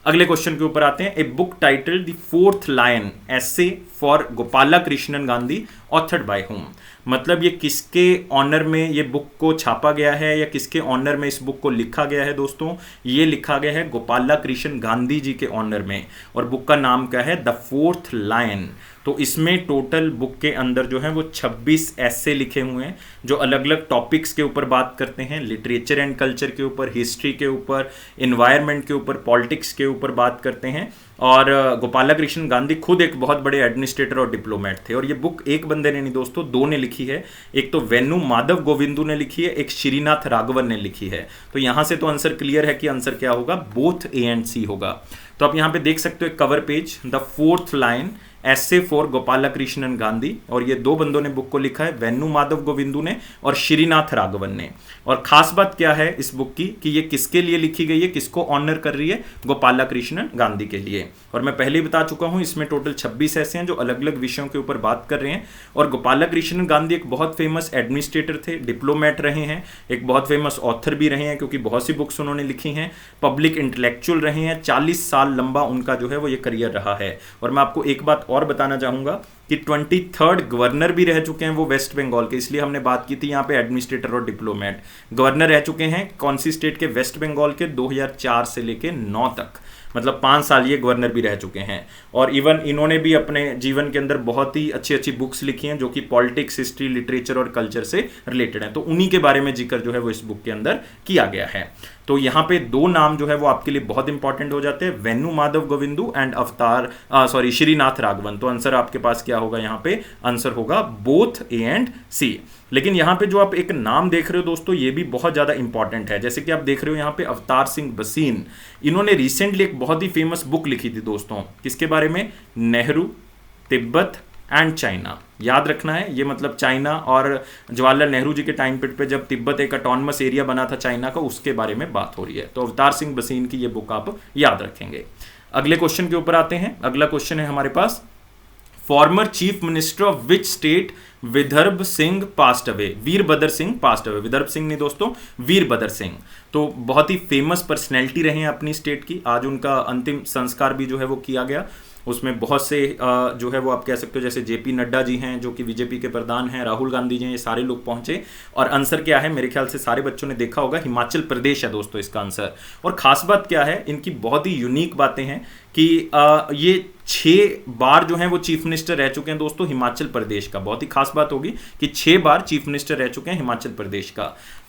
अगले क्वेश्चन के ऊपर आते हैं। A book title the fourth lion essay for Gopala Krishnan Gandhi authored by whom. मतलब ये किसके ऑनर में ये बुक को छापा गया है, या किसके ऑनर में इस बुक को लिखा गया है दोस्तों? ये लिखा गया है गोपाला कृष्ण गांधी जी के ऑनर में, और बुक का नाम क्या है? The fourth lion. तो इसमें टोटल बुक के अंदर जो है वो 26 ऐसे लिखे हुए हैं, जो अलग अलग टॉपिक्स के ऊपर बात करते हैं। लिटरेचर एंड कल्चर के ऊपर, हिस्ट्री के ऊपर, इन्वायरमेंट के ऊपर, पॉलिटिक्स के ऊपर बात करते हैं। और गोपाला कृष्ण गांधी खुद एक बहुत बड़े एडमिनिस्ट्रेटर और डिप्लोमेट थे। और ये बुक एक बंदे ने नहीं दोस्तों, दो ने लिखी है। एक तो वेन्नू माधव गोविंदू ने लिखी है, एक श्रीनाथ राघवन ने लिखी है। तो यहां से तो आंसर क्लियर है कि आंसर क्या होगा? बोथ ए एंड सी होगा। तो आप यहां पे देख सकते हो cover page, the fourth line ऐसे फॉर गोपाला कृष्णन गांधी। और ये दो बंदों ने बुक को लिखा है, वेन्नू माधव गोविंदू ने और श्रीनाथ राघवन ने। और खास बात क्या है इस बुक की कि ये किसके लिए लिखी गई है, किसको ऑनर कर रही है? गोपाला कृष्णन गांधी के लिए। और मैं पहले ही बता चुका हूं, इसमें टोटल 26 ऐसे हैं जो अलग अलग विषयों के ऊपर बात कर रहे हैं। और गोपाला कृष्णन गांधी एक बहुत फेमस एडमिनिस्ट्रेटर थे, डिप्लोमेट रहे हैं, एक बहुत फेमस ऑथर भी रहे हैं क्योंकि बहुत सी बुक्स उन्होंने लिखी हैं, पब्लिक इंटेलेक्चुअल रहे हैं। 40 साल लंबा उनका जो है वो ये करियर रहा है। और मैं आपको एक बात और बताना चाहूंगा कि 23rd गवर्नर भी रह चुके हैं वो वेस्ट बंगाल के, इसलिए हमने बात की थी यहाँ पे एडमिनिस्ट्रेटर और डिप्लोमेट। गवर्नर रह चुके हैं कौन सी स्टेट के? वेस्ट बंगाल के, 2004 से लेके 9 तक, मतलब 5 साल ये गवर्नर भी रह चुके हैं। और इवन इन्होंने भी अपने जीवन के अंदर बहुत ही अच्छी अच्छी बुक्स लिखी हैं जो कि पॉलिटिक्स, हिस्ट्री, लिटरेचर और कल्चर से रिलेटेड हैं। तो उन्हीं के बारे में जिक्र जो है वो इस बुक के अंदर किया गया है। तो यहाँ पे दो नाम जो है वो आपके लिए बहुत इंपॉर्टेंट हो जाते हैं, वेन्नू माधव गोविंदू एंड श्रीनाथ राघवन। तो आंसर आपके पास क्या होगा? यहाँ पे आंसर होगा बोथ ए एंड सी। लेकिन यहाँ पे जो आप एक नाम देख रहे हो दोस्तों, ये भी बहुत ज्यादा इंपॉर्टेंट है। जैसे कि आप देख रहे हो यहाँ पे अवतार सिंह भसीन, इन्होंने रिसेंटली एक बहुत ही फेमस बुक लिखी थी दोस्तों, किसके बारे में? Nehru, Tibet and China. याद रखना है, ये मतलब चाइना और जवाहरलाल नेहरू जी के टाइम पीरियड पे जब तिब्बत एक ऑटोनमस एरिया बना था चाइना का, उसके बारे में बात हो रही है। तो अवतार सिंह भसीन की ये बुक आप याद रखेंगे। अगले क्वेश्चन के ऊपर आते हैं। अगला क्वेश्चन है हमारे पास, former chief minister of which state Vidarbha Singh passed away? Virbhadra Singh passed away. Vidarbha Singh नहीं दोस्तों, वीरभद्र सिंह। तो बहुत ही फेमस पर्सनैलिटी रहे हैं अपनी स्टेट की। आज उनका अंतिम संस्कार भी जो है वो किया गया। उसमें बहुत से जो है वो आप कह सकते हो, जैसे जेपी नड्डा जी हैं जो कि बीजेपी के प्रधान हैं, राहुल गांधी जी हैं, ये सारे लोग पहुंचे। और आंसर क्या है? मेरे ख्याल से सारे बच्चों ने देखा होगा, हिमाचल प्रदेश है दोस्तों इसका आंसर। और खास बात क्या है, इनकी बहुत ही यूनिक बातें हैं कि ये 6 बार जो है वो चीफ मिनिस्टर रह चुके हैं दोस्तों हिमाचल प्रदेश का। बहुत ही खास बात होगी कि 6 बार चीफ मिनिस्टर रह चुके हैं हिमाचल प्रदेश का।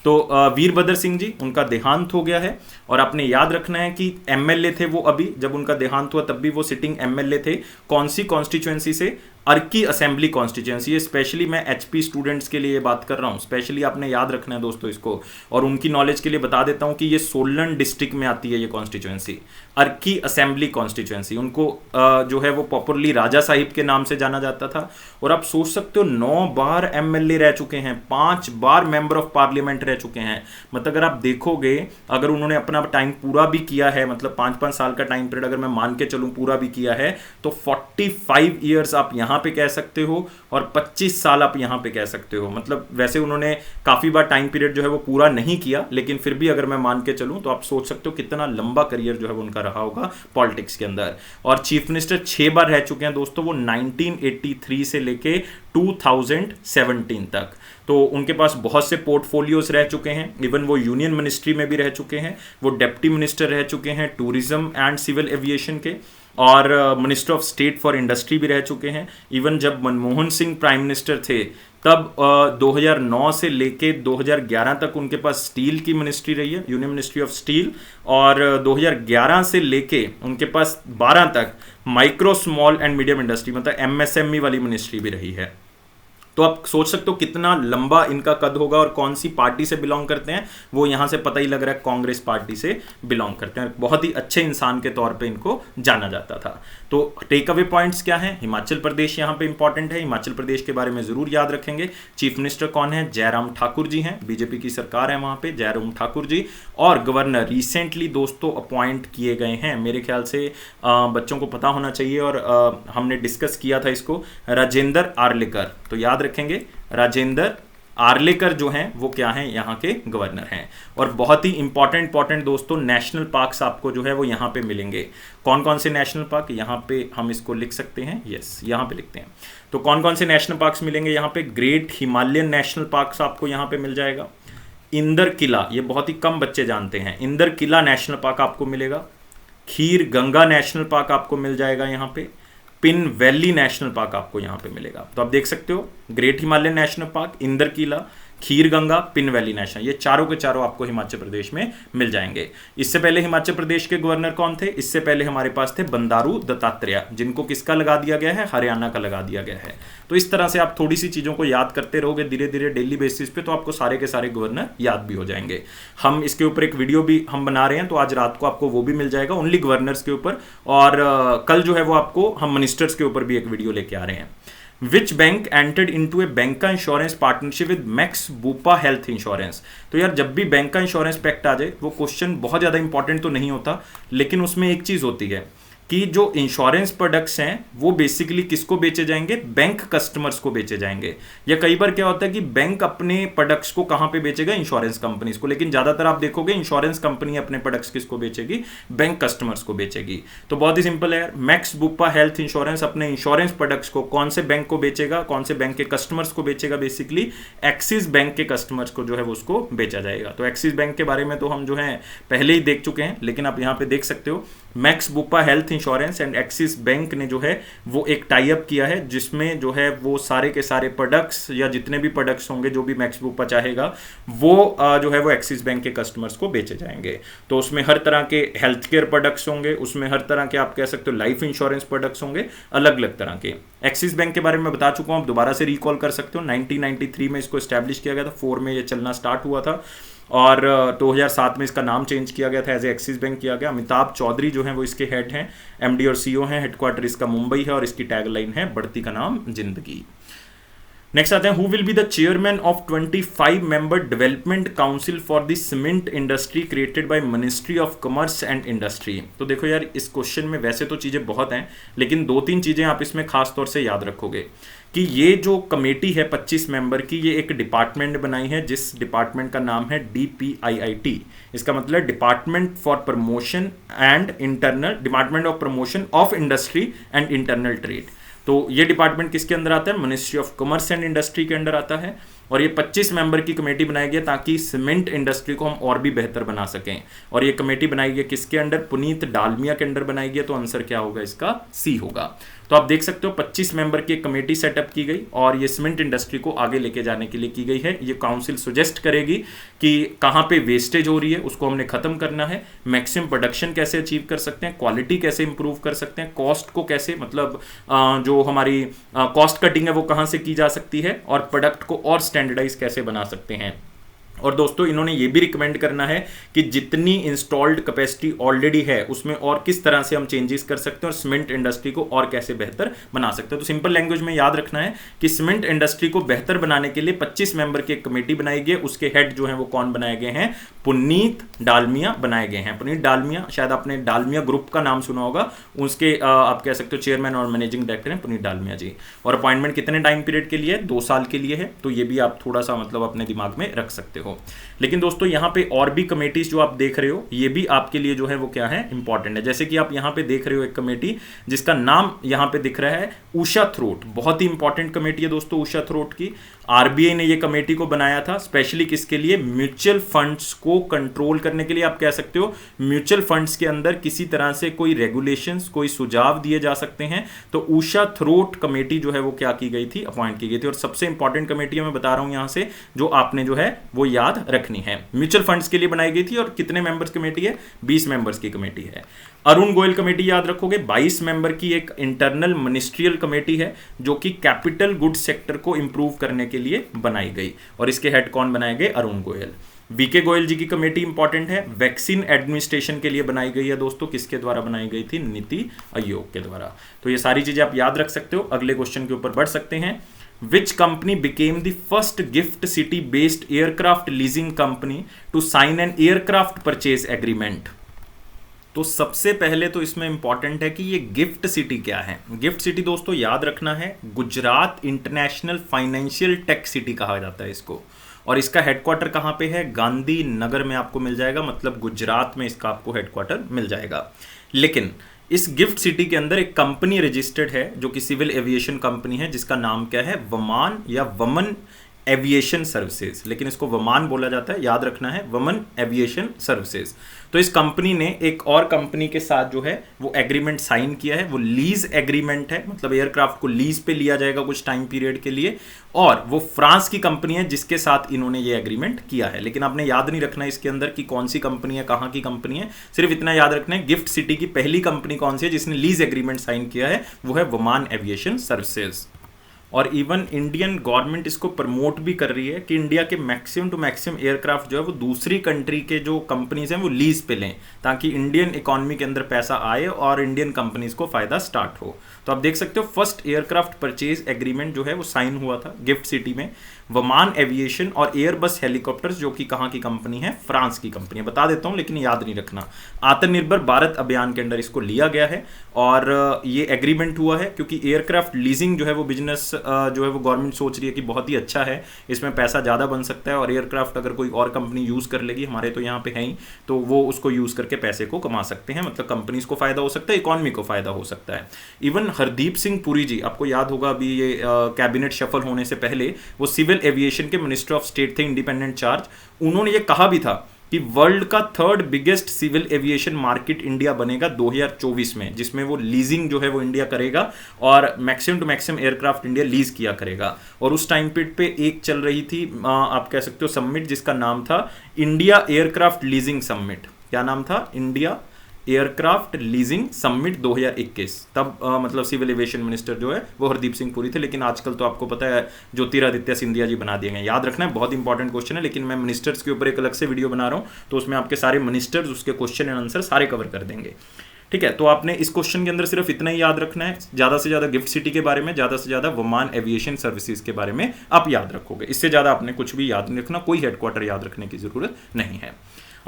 तो वीरभद्र सिंह जी, उनका देहांत हो गया है। और आपने याद रखना है कि एमएलए थे वो, अभी जब उनका देहांत हुआ तब भी वो सिटिंग एमएलए थे। कौन सी कॉन्स्टिट्यूएंसी से? Arki assembly constituency. स्पेशली मैं एचपी स्टूडेंट्स के लिए बात कर रहा हूं, स्पेशली आपने याद रखना है दोस्तों इसको। और उनकी नॉलेज के लिए बता देता हूं कि ये सोलन डिस्ट्रिक्ट में आती है ये कॉन्स्टिट्यूएंसी, अर्की असेंबली कॉन्स्टिट्यूएंसी। उनको जो है वो पॉपुलरली राजा साहिब के नाम से जाना जाता था। और आप सोच सकते हो 9 बार एमएलए रह चुके हैं, 5 बार मेंबर ऑफ पार्लियामेंट रह चुके हैं। मतलब अगर आप देखोगे, अगर उन्होंने अपना टाइम पूरा भी किया है, मतलब 5-5 साल का टाइम पीरियड अगर मैं मान के चलूं पूरा भी किया है, तो 45 ईयर्स आप यहां पे कह सकते हो और 25 साल आप यहां पे कह सकते हो। मतलब वैसे उन्होंने काफी बार टाइम पीरियड जो है वो पूरा नहीं किया, लेकिन फिर भी अगर मैं मान के चलूं तो आप सोच सकते हो कितना लंबा करियर जो है वो उनका रहा होगा पॉलिटिक्स के अंदर। और चीफ मिनिस्टर 6 बार रह चुके हैं दोस्तों, वो 1983 से लेके 2017 तक। तो उनके पास बहुत से पोर्टफोलियोज रह चुके हैं। इवन वो यूनियन मिनिस्ट्री में भी रह चुके हैं, वो डिप्टी मिनिस्टर रह चुके हैं टूरिज्म एंड सिविल एविएशन के, और minister of state for industry भी रह चुके हैं। इवन जब मनमोहन सिंह प्राइम मिनिस्टर थे तब 2009 से लेके 2011 तक उनके पास स्टील की मिनिस्ट्री रही है, यूनियन मिनिस्ट्री ऑफ स्टील। और 2011 से लेके उनके पास 12 तक micro small and medium industry मतलब एमएसएमई वाली मिनिस्ट्री भी रही है। तो आप सोच सकते हो कितना लंबा इनका कद होगा और कौन सी पार्टी से बिलोंग करते हैं, वो यहां से पता ही लग रहा है, कांग्रेस पार्टी से बिलोंग करते हैं। बहुत ही अच्छे इंसान के तौर पे इनको जाना जाता था। तो टेक अवे पॉइंट्स क्या हैं? हिमाचल प्रदेश यहां पे इंपॉर्टेंट है, हिमाचल प्रदेश के बारे में जरूर याद रखेंगे। चीफ मिनिस्टर कौन है? जयराम ठाकुर जी हैं, बीजेपी की सरकार है वहां पे, जयराम ठाकुर जी। और गवर्नर रिसेंटली दोस्तों अपॉइंट किए गए हैं, मेरे ख्याल से बच्चों को पता होना चाहिए, और हमने डिस्कस किया था इसको, राजेंद्र आर्लेकर। तो याद रखेंगे, राजेंद्र आर्लेकर जो हैं वो क्या हैं? यहाँ के गवर्नर हैं। और बहुत ही इंपॉर्टेंट दोस्तों, नेशनल पार्क्स आपको जो है वो यहाँ पे मिलेंगे। कौन कौन से नेशनल पार्क? यहाँ पे हम इसको लिख सकते हैं, यस यहाँ पे लिखते हैं। तो कौन कौन से नेशनल पार्क्स मिलेंगे यहाँ पे? ग्रेट हिमालयन नेशनल पार्क्स आपको यहाँ पे मिल जाएगा। इंदर किला, ये बहुत ही कम बच्चे जानते हैं, इंदर किला नेशनल पार्क आपको मिलेगा। खीर गंगा नेशनल पार्क आपको मिल जाएगा यहाँ पे। पिन वैली नेशनल पार्क आपको यहां पे मिलेगा। तो आप देख सकते हो, great Himalayan national park, Inder Kila, Kheer Ganga, Pin valley national, ये चारों के चारों आपको हिमाचल प्रदेश में मिल जाएंगे। इससे पहले हिमाचल प्रदेश के गवर्नर कौन थे? इससे पहले हमारे पास थे बंडारू दत्तात्रेय, जिनको किसका लगा दिया गया है? हरियाणा का लगा दिया गया है। तो इस तरह से आप थोड़ी सी चीजों को याद करते रहोगे धीरे धीरे डेली बेसिस पे, तो आपको सारे के सारे गवर्नर याद भी हो जाएंगे। हम इसके ऊपर एक वीडियो भी हम बना रहे हैं, तो आज रात को आपको वो भी मिल जाएगा, ओनली गवर्नर्स के ऊपर। और कल जो है वो आपको हम मिनिस्टर्स के ऊपर भी एक वीडियो लेके आ रहे हैं। Which bank entered into a bank insurance partnership with max Bupa health insurance? तो यार जब भी बैंक का इंश्योरेंस पैक्ट आ जाए, वो क्वेश्चन बहुत ज्यादा इंपॉर्टेंट तो नहीं होता, लेकिन उसमें एक चीज होती है कि जो इंश्योरेंस प्रोडक्ट्स हैं वो बेसिकली किसको बेचे जाएंगे? बैंक कस्टमर्स को बेचे जाएंगे। या कई बार क्या होता है कि बैंक अपने प्रोडक्ट्स को कहां पे बेचेगा? इंश्योरेंस कंपनीज को, लेकिन ज्यादातर आप देखोगे इंश्योरेंस कंपनी अपने प्रोडक्ट्स किसको बेचेगी? बैंक कस्टमर्स को बेचेगी। तो बहुत ही सिंपल है, मैक्स बुपा हेल्थ इंश्योरेंस अपने इंश्योरेंस प्रोडक्ट्स को कौन से बैंक को बेचेगा? कौन से बैंक के कस्टमर्स को बेचेगा? बेसिकली एक्सिस बैंक के कस्टमर्स को जो है वो उसको बेचा जाएगा। तो एक्सिस बैंक के बारे में तो हम जो है पहले ही देख चुके हैं, लेकिन आप यहां पे देख सकते हो max Bupa health insurance and axis bank ने जो है वो एक टाई अप किया है, जिसमें जो है वो सारे के सारे प्रोडक्ट्स या जितने भी प्रोडक्ट्स होंगे जो भी मैक्स बुपा चाहेगा वो जो है वो एक्सिस बैंक के कस्टमर्स को बेचे जाएंगे। तो उसमें हर तरह के हेल्थ केयर प्रोडक्ट्स होंगे, उसमें हर तरह के आप कह सकते हो लाइफ इंश्योरेंस प्रोडक्ट्स होंगे, अलग अलग तरह के। एक्सिस बैंक के बारे में बता चुका हूं, आप दोबारा से रिकॉल कर सकते हो। 1993 में इसको एस्टैब्लिश किया गया था, 4 में ये चलना स्टार्ट हुआ था, और 2007 में इसका नाम चेंज किया गया था, एज ए एक्सिस बैंक किया गया। अमिताभ चौधरी जो हैं वो इसके हेड हैं, एमडी और सीईओ हैं। हेडक्वार्टर इसका मुंबई है और इसकी टैगलाइन है बढ़ती का नाम जिंदगी। नेक्स्ट आते हैं, who will be the chairman of 25 member development council for the cement industry created by ministry of commerce and industry? तो देखो यार, इस क्वेश्चन में वैसे तो चीजें बहुत हैं, लेकिन 2-3 चीजें आप इसमें खास तौर से याद रखोगे कि ये जो कमेटी है 25 मेंबर की, ये एक डिपार्टमेंट बनाई है, जिस डिपार्टमेंट का नाम है DPIIT। इसका मतलब department for promotion and internal, department of promotion of industry and internal trade. तो ये डिपार्टमेंट किसके अंदर आता है? Ministry of commerce and industry के अंदर आता है। और ये 25 मेंबर की कमेटी बनाई गई ताकि सीमेंट इंडस्ट्री को हम और भी बेहतर बना सकें। और ये कमेटी बनाई गई किसके अंडर? पुनीत डालमिया के अंडर बनाई गई। तो आंसर क्या होगा इसका? सी होगा। तो आप देख सकते हो 25 मेंबर की एक कमेटी सेटअप की गई और ये सीमेंट इंडस्ट्री को आगे लेके जाने के लिए की गई है। ये काउंसिल सजेस्ट करेगी कि कहां पे वेस्टेज हो रही है उसको हमने खत्म करना है, मैक्सिमम प्रोडक्शन कैसे अचीव कर सकते हैं, क्वालिटी कैसे इंप्रूव कर सकते हैं, कॉस्ट को कैसे, मतलब जो हमारी कॉस्ट कटिंग है वो कहां से की जा सकती है, और प्रोडक्ट को और स्टैंडर्डाइज कैसे बना सकते हैं। और दोस्तों इन्होंने ये भी रिकमेंड करना है कि जितनी इंस्टॉल्ड कैपेसिटी ऑलरेडी है उसमें और किस तरह से हम चेंजेस कर सकते हैं और सीमेंट इंडस्ट्री को और कैसे बेहतर बना सकते हैं। तो सिंपल लैंग्वेज में याद रखना है कि सीमेंट इंडस्ट्री को बेहतर बनाने के लिए 25 मेंबर की एक कमेटी बनाई गई। उसके हेड जो है वो कौन बनाए गए हैं? पुनीत डालमिया बनाए गए हैं। पुनीत डालमिया, शायद आपने डालमिया ग्रुप का नाम सुना होगा, उसके आप कह सकते हो चेयरमैन और मैनेजिंग डायरेक्टर हैं पुनीत डालमिया जी। और अपॉइंटमेंट कितने टाइम पीरियड के लिए? 2 साल के लिए है। तो ये भी आप थोड़ा सा मतलब अपने दिमाग में रख सकते हो। लेकिन दोस्तों यहाँ पे और भी कमेटीज जो आप देख रहे हो, ये भी आपके लिए जो है वो क्या है? इंपॉर्टेंट है। जैसे कि आप यहाँ पे देख रहे हो एक कमेटी जिसका नाम यहाँ पे दिख रहा है उषा थ्रोट। बहुत ही इंपॉर्टेंट कमेटी है दोस्तों उषा थ्रोट की। आरबीआई ने ये कमेटी को बनाया था स्पेशली किसके लिए? म्यूचुअल फंड्स को कंट्रोल करने के लिए। आप कह सकते हो म्यूचुअल फंड्स के अंदर किसी तरह से कोई रेगुलेशंस, कोई सुझाव दिए जा सकते हैं, तो उषा थ्रोट कमेटी जो है वो क्या की गई थी? अपॉइंट की गई थी। और सबसे इंपॉर्टेंट कमेटी मैं बता रहा हूं यहां से, जो आपने जो है वो याद रखनी है। म्यूचुअल फंड्स के लिए बनाई गई थी और कितने मेंबर्स कमेटी है, 20 मेंबर्स की कमेटी है। अरुण गोयल कमेटी याद रखोगे, 22 मेंबर की एक इंटरनल मिनिस्ट्रियल कमेटी है जो कि कैपिटल गुड्स सेक्टर को इंप्रूव करने के लिए बनाई गई और इसके हेड कौन बनाए गए, अरुण गोयल। वीके गोयल जी की कमेटी इंपॉर्टेंट है, वैक्सीन एडमिनिस्ट्रेशन के लिए बनाई गई है दोस्तों, किसके द्वारा बनाई गई थी, नीति आयोग के द्वारा। तो ये सारी चीजें आप याद रख सकते हो। अगले क्वेश्चन के ऊपर बढ़ सकते हैं। Which company became the first gift city based aircraft leasing company to sign an aircraft purchase agreement? तो सबसे पहले तो इसमें इंपॉर्टेंट है कि ये गिफ्ट सिटी क्या है। गिफ्ट सिटी दोस्तों याद रखना है, Gujarat international financial tech city कहा जाता है इसको, और इसका हेडक्वार्टर कहाँ पे है, गांधी नगर में आपको मिल जाएगा, मतलब गुजरात में इसका आपको हेडक्वार्टर मिल जाएगा। लेकिन इस गिफ्ट सिटी के अंदर एक कंपनी रजिस्टर्ड है जो कि सिविल एविएशन कंपनी है, जिसका नाम क्या है, वमान या वमन एविएशन सर्विसेज, लेकिन इसको वमान बोला जाता है, याद रखना है, वमन एविएशन सर्विसेज। तो इस कंपनी ने एक और कंपनी के साथ जो है वो एग्रीमेंट साइन किया है, वो लीज एग्रीमेंट है, मतलब एयरक्राफ्ट को लीज पे लिया जाएगा कुछ टाइम पीरियड के लिए, और वो फ्रांस की कंपनी है जिसके साथ इन्होंने ये एग्रीमेंट किया है। लेकिन आपने याद नहीं रखना है इसके अंदर कि कौन सी कंपनी है, कहाँ की कंपनी है, सिर्फ इतना याद रखना है गिफ्ट सिटी की पहली कंपनी कौन सी है जिसने लीज एग्रीमेंट साइन किया है, वो है वमान एविएशन सर्विसेज। और इवन इंडियन गवर्नमेंट इसको प्रमोट भी कर रही है कि इंडिया के मैक्सिमम टू मैक्सिमम एयरक्राफ्ट जो है वो दूसरी कंट्री के जो कंपनीज हैं वो लीज पे लें, ताकि इंडियन इकोनॉमी के अंदर पैसा आए और इंडियन कंपनीज को फायदा स्टार्ट हो। तो आप देख सकते हो फर्स्ट एयरक्राफ्ट परचेज एग्रीमेंट जो है वो साइन हुआ था गिफ्ट सिटी में, वमान एविएशन और एयरबस हेलीकॉप्टर्स, जो कि कहाँ की कंपनी है, फ्रांस की कंपनी है। बता देता हूँ लेकिन याद नहीं रखना। आत्मनिर्भर भारत अभियान के अंदर इसको लिया गया है और ये एग्रीमेंट हुआ है क्योंकि एयरक्राफ्ट लीजिंग जो है वो बिजनेस जो है वो गवर्नमेंट सोच रही है कि बहुत ही अच्छा है, इसमें पैसा ज़्यादा बन सकता है और एयरक्राफ्ट अगर कोई और कंपनी यूज़ कर लेगी, हमारे तो यहाँ पे है ही, तो वो उसको यूज़ करके पैसे को कमा सकते हैं, मतलब कंपनीज को फायदा हो सकता है, इकॉनमी को फायदा हो सकता है। इवन हरदीप सिंह पुरी जी, आपको याद होगा अभी ये कैबिनेट शफल होने से पहले वो सिविल एविएशन के मिनिस्टर ऑफ स्टेट थे, इंडिपेंडेंट चार्ज, उन्होंने ये कहा भी था कि वर्ल्ड का third biggest civil aviation market India बनेगा 2024 में, जिसमें वो लीजिंग जो है वो इंडिया करेगा और maximum to maximum aircraft India lease किया करेगा। और उस टाइम पीरियड पे एक चल रही थी आप कह सकते हो समिट, जिसका नाम था इंडिया एयरक्राफ्ट लीजिंग समिट। क्या नाम था, इंडिया एयरक्राफ्ट लीजिंग समिट 2021। तब मतलब सिविल एविएशन मिनिस्टर जो है वो हरदीप सिंह पुरी थे, लेकिन आजकल तो आपको पता है ज्योतिरादित्य सिंधिया जी बना दिए गए। याद रखना है, बहुत इंपॉर्टेंट क्वेश्चन है, लेकिन मैं मिनिस्टर्स के ऊपर एक अलग से वीडियो बना रहा हूँ, तो उसमें आपके सारे मिनिस्टर्स, उसके क्वेश्चन एंड आंसर सारे कवर कर देंगे। ठीक है, तो आपने इस क्वेश्चन के अंदर सिर्फ इतना ही याद रखना है, ज्यादा से ज्यादा गिफ्ट सिटी के बारे में, ज्यादा से ज्यादा वमान एविएशन सर्विसेज के बारे में आप याद रखोगे। इससे ज्यादा आपने कुछ भी याद नहीं रखना, कोई हेडक्वार्टर याद रखने की जरूरत नहीं है।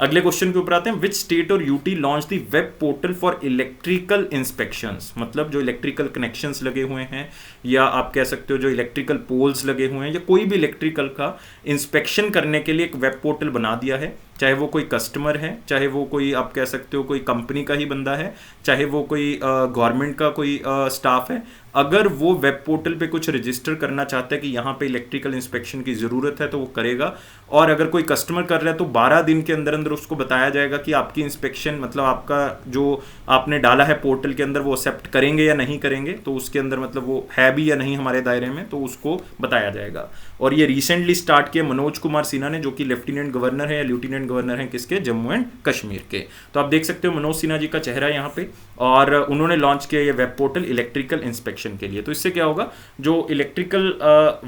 अगले क्वेश्चन के ऊपर आते हैं। विच स्टेट और UT launch the web portal for electrical inspections, मतलब जो इलेक्ट्रिकल कनेक्शंस लगे हुए हैं या आप कह सकते हो जो इलेक्ट्रिकल पोल्स लगे हुए हैं या कोई भी इलेक्ट्रिकल का इंस्पेक्शन करने के लिए एक वेब पोर्टल बना दिया है, चाहे वो कोई कस्टमर है, चाहे वो कोई आप कह सकते हो कोई कंपनी का ही बंदा है, चाहे वो कोई गवर्नमेंट का कोई स्टाफ है, अगर वो वेब पोर्टल पे कुछ रजिस्टर करना चाहता है कि यहाँ पे इलेक्ट्रिकल इंस्पेक्शन की ज़रूरत है तो वो करेगा। और अगर कोई कस्टमर कर रहा है तो 12 दिन के अंदर अंदर उसको बताया जाएगा कि आपकी इंस्पेक्शन, मतलब आपका जो आपने डाला है पोर्टल के अंदर वो एक्सेप्ट करेंगे या नहीं करेंगे, तो उसके अंदर मतलब वो है भी या नहीं हमारे दायरे में, तो उसको बताया जाएगा। और ये रिसेंटली स्टार्ट किया मनोज कुमार सिन्हा ने, जो कि लेफ्टिनेंट गवर्नर है या ल्यूटिनेंट गवर्नर है किसके, जम्मू एंड कश्मीर के। तो आप देख सकते हो मनोज सिन्हा जी का चेहरा यहाँ पे, और उन्होंने लॉन्च किया ये वेब पोर्टल इलेक्ट्रिकल इंस्पेक्शन के लिए। तो इससे क्या होगा, जो इलेक्ट्रिकल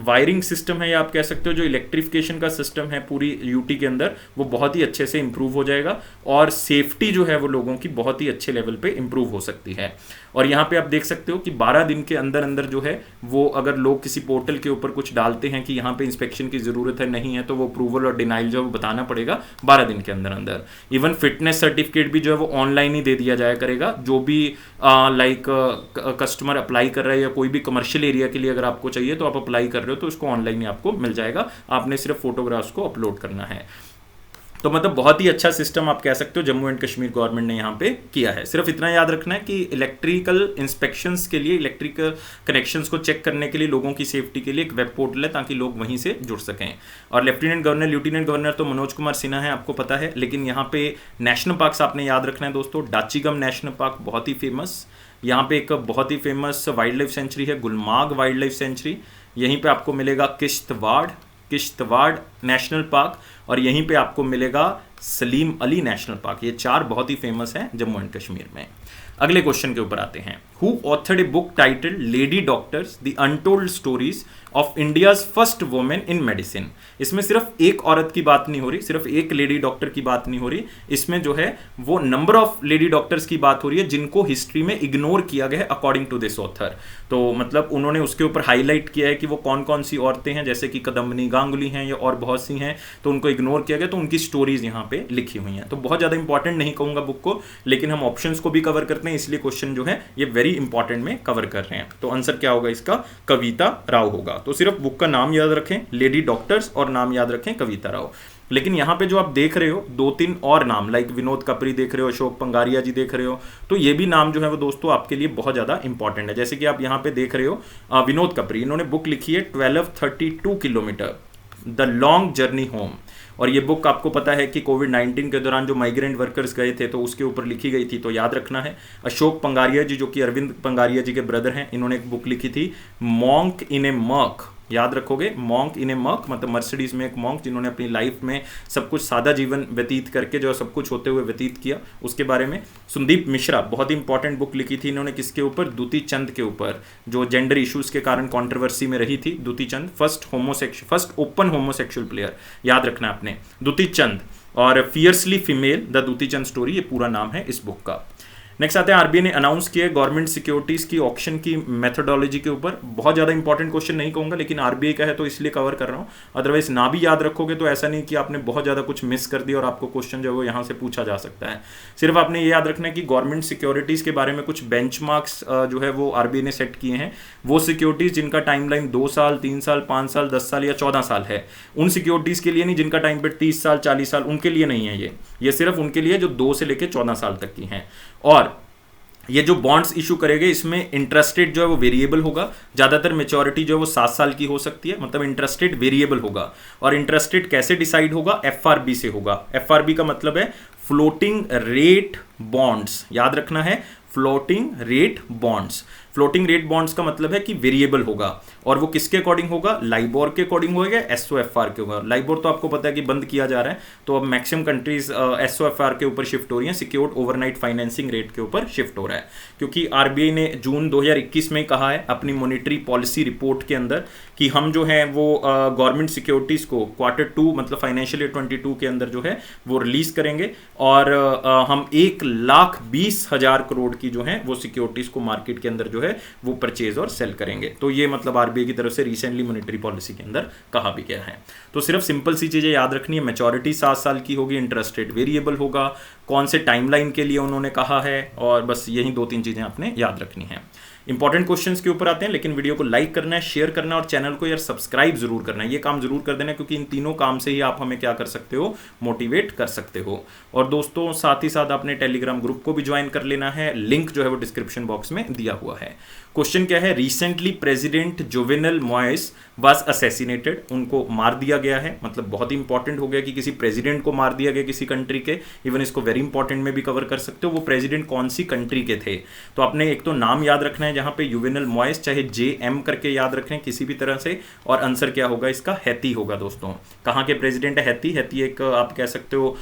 वायरिंग सिस्टम है या आप कह सकते हो जो इलेक्ट्रिफिकेशन का सिस्टम है पूरी यूटी के अंदर, वो बहुत ही अच्छे से इंप्रूव हो जाएगा और सेफ्टी जो है वो लोगों की बहुत ही अच्छे लेवल पे इंप्रूव हो सकती है। और यहाँ पे आप देख सकते हो कि 12 दिन के अंदर अंदर जो है वो अगर लोग किसी पोर्टल के ऊपर कुछ डालते हैं कि यहाँ पे इंस्पेक्शन की जरूरत है नहीं है, तो वो अप्रूवल और डिनाइल जो है वो बताना पड़ेगा 12 दिन के अंदर अंदर। इवन फिटनेस सर्टिफिकेट भी जो है वो ऑनलाइन ही दे दिया जाया करेगा। जो भी लाइक कस्टमर अप्लाई कर रहा है या कोई भी कमर्शियल एरिया के लिए अगर आपको चाहिए तो आप अप्लाई कर रहे हो तो उसको ऑनलाइन ही आपको मिल जाएगा, आपने सिर्फ फोटोग्राफ्स को अपलोड करना है। तो मतलब बहुत ही अच्छा सिस्टम आप कह सकते हो जम्मू एंड कश्मीर गवर्नमेंट ने यहाँ पे किया है। सिर्फ इतना याद रखना है कि इलेक्ट्रिकल इंस्पेक्शंस के लिए, इलेक्ट्रिकल कनेक्शंस को चेक करने के लिए, लोगों की सेफ्टी के लिए एक वेब पोर्टल है ताकि लोग वहीं से जुड़ सकें। और लेफ्टिनेंट गवर्नर, ल्यूटिनेंट गवर्नर तो मनोज कुमार सिन्हा है, आपको पता है, लेकिन यहाँ पे नेशनल पार्क्स आपने याद रखना है दोस्तों। डाचीगम नेशनल पार्क बहुत ही फेमस, यहाँ पे एक बहुत ही फेमस वाइल्ड लाइफ सेंचुरी है गुलमार्ग वाइल्ड लाइफ सेंचुरी। यहीं पे आपको मिलेगा किश्तवाड़, किश्तवाड़ नेशनल पार्क और यहीं पे आपको मिलेगा सलीम अली नेशनल पार्क। ये 4 बहुत ही फेमस हैं जम्मू एंड कश्मीर में। अगले क्वेश्चन के ऊपर आते हैं। Who authored a book titled lady doctors the untold stories of India's first women in medicine. इसमें सिर्फ एक औरत की बात नहीं हो रही, सिर्फ एक लेडी डॉक्टर की बात नहीं हो रही, इसमें जो है वो नंबर ऑफ लेडी डॉक्टर्स की बात हो रही है जिनको हिस्ट्री में इग्नोर किया गया है अकॉर्डिंग टू दिस ऑथर। तो मतलब उन्होंने उसके ऊपर हाईलाइट किया है कि वो कौन कौन सी औरतें हैं, जैसे कि कदम्बनी गांगुली हैं या और बहुत सी हैं, तो उनको इग्नोर किया गया, तो उनकी स्टोरीज यहाँ पे लिखी हुई हैं। तो बहुत ज्यादा इंपॉर्टेंट नहीं कहूंगा बुक को, लेकिन हम ऑप्शंस को भी कवर करते हैं, इसलिए क्वेश्चन जो है ये वेरी इंपॉर्टेंट में कवर कर रहे हैं। तो आंसर क्या होगा इसका? कविता राव होगा। तो सिर्फ बुक का नाम याद रखें लेडी डॉक्टर्स और नाम याद रखें कविता राव। लेकिन यहाँ पे जो आप देख रहे हो 2-3 और नाम, लाइक विनोद कपरी देख रहे हो, अशोक पंगारिया जी देख रहे हो, तो ये भी नाम जो है वो दोस्तों आपके लिए बहुत ज़्यादा इंपॉर्टेंट है। जैसे कि आप यहाँ पे देख रहे हो विनोद कपरी, इन्होंने बुक लिखी है 1232 kilometre the long journey home. और ये बुक आपको पता है कि कोविड-19 के दौरान जो माइग्रेंट वर्कर्स गए थे तो उसके ऊपर लिखी गई थी, तो याद रखना है। अशोक पंगारिया जी जो कि अरविंद पंगारिया जी के ब्रदर हैं, इन्होंने एक बुक लिखी थी मॉन्क इन ए मर्क। याद रखोगे, मॉन्क इन ए मर्क मतलब मर्सिडीज में एक मॉन्क जिन्होंने अपनी लाइफ में सब कुछ सादा जीवन व्यतीत करके जो सब कुछ होते हुए व्यतीत किया, उसके बारे में। संदीप मिश्रा बहुत ही इंपॉर्टेंट बुक लिखी थी इन्होंने, किसके ऊपर? दूती चंद के ऊपर, जो जेंडर इश्यूज के कारण कंट्रोवर्सी में रही थी। दूती चंद फर्स्ट ओपन होमोसेक्सुअल प्लेयर, याद रखना आपने, दूती चंद। और fiercely female the Dutee Chand story, ये पूरा नाम है इस बुक का। नेक्स्ट आते हैं, आरबीआई ने अनाउंस किया गवर्नमेंट सिक्योरिटीज की ऑक्शन की मेथोडोलॉजी के ऊपर। बहुत ज्यादा इंपॉर्टेंट क्वेश्चन नहीं कहूंगा, लेकिन आरबीआई का है तो इसलिए कवर कर रहा हूं, अदरवाइज ना भी याद रखोगे तो ऐसा नहीं कि आपने बहुत ज्यादा कुछ मिस कर दिया और आपको क्वेश्चन जो है वो यहां से पूछा जा सकता है। सिर्फ आपने ये याद रखना है कि गवर्नमेंट सिक्योरिटीज के बारे में कुछ बेंचमार्क्स जो है वो आरबीआई ने सेट किए हैं। वो सिक्योरिटीज जिनका टाइमलाइन 2 साल, 3 साल, 5 साल, 10 साल या 14 साल है, उन सिक्योरिटीज के लिए नहीं जिनका टाइम पीरियड 30 साल, 40 साल, उनके लिए नहीं है ये सिर्फ उनके लिए जो 2 से लेकर 14 साल तक की हैं। और ये जो बॉन्ड्स इशू करेंगे इसमें इंटरेस्ट रेट जो है वो वेरिएबल होगा। ज्यादातर मेच्योरिटी जो है वो 7 साल की हो सकती है, मतलब इंटरेस्ट रेट वेरिएबल होगा। और इंटरेस्ट रेट कैसे डिसाइड होगा? एफआरबी से होगा। एफआरबी का मतलब है फ्लोटिंग रेट बॉन्ड्स, याद रखना है, floating rate bonds. Floating rate bonds का मतलब है कि वेरिएबल होगा, और वो किसके अकॉर्डिंग होगा? लाइबोर के अकॉर्डिंग होगा, एसओएफआर के होगा। लाइबोर तो आपको पता है कि बंद किया जा रहा है, तो अब मैक्सिमम कंट्रीज एसओएफआर के ऊपर शिफ्ट हो रही हैं, सिक्योर्ड ओवरनाइट फाइनेंसिंग रेट के ऊपर शिफ्ट हो रहा है। क्योंकि आरबीआई ने जून 2021 में कहा है अपनी मॉनेटरी पॉलिसी रिपोर्ट के अंदर कि हम जो है वो गवर्नमेंट सिक्योरिटीज को Q2 मतलब फाइनेंशियल ईयर 22 के अंदर जो है वो रिलीज करेंगे, और हम 1,20,000 करोड़ की जो है वो सिक्योरिटीज को मार्केट के अंदर जो है वो परचेज और सेल करेंगे। तो ये मतलब आरबीआई की तरफ से रिसेंटली मॉनेटरी पॉलिसी के अंदर कहा भी गया है। तो सिर्फ सिंपल सी चीजें याद रखनी है, मैच्योरिटी 7 साल की होगी, इंटरेस्ट रेट वेरिएबल होगा, कौन से टाइमलाइन के लिए उन्होंने कहा है, और बस यही 2-3 चीजें आपने याद रखनी है। इंपॉर्टेंट क्वेश्चंस के ऊपर आते हैं, लेकिन वीडियो को लाइक करना है, शेयर करना है और चैनल को यार सब्सक्राइब जरूर करना है। ये काम जरूर कर देना, क्योंकि इन तीनों काम से ही आप हमें क्या कर सकते हो? मोटिवेट कर सकते हो। और दोस्तों साथ ही साथ आपने टेलीग्राम ग्रुप को भी ज्वाइन कर लेना है, लिंक जो है वो डिस्क्रिप्शन बॉक्स में दिया हुआ है। क्वेश्चन क्या है? Recently president Jovenel Moise was assassinated, उनको मार दिया गया है। मतलब बहुत ही इंपॉर्टेंट हो गया कि किसी प्रेसिडेंट को मार दिया गया किसी कंट्री के। इवन इसको वेरी इंपॉर्टेंट में भी कवर कर सकते हो, वो प्रेसिडेंट कौन सी कंट्री के थे। तो आपने एक तो नाम याद रखना है जहां पे युवेनल मोइस, चाहे JM करके याद रखें किसी भी तरह से, और आंसर क्या होगा इसका? हैती होगा दोस्तों। कहां के प्रेसिडेंट है हैती? हैती एक आप कह सकते हो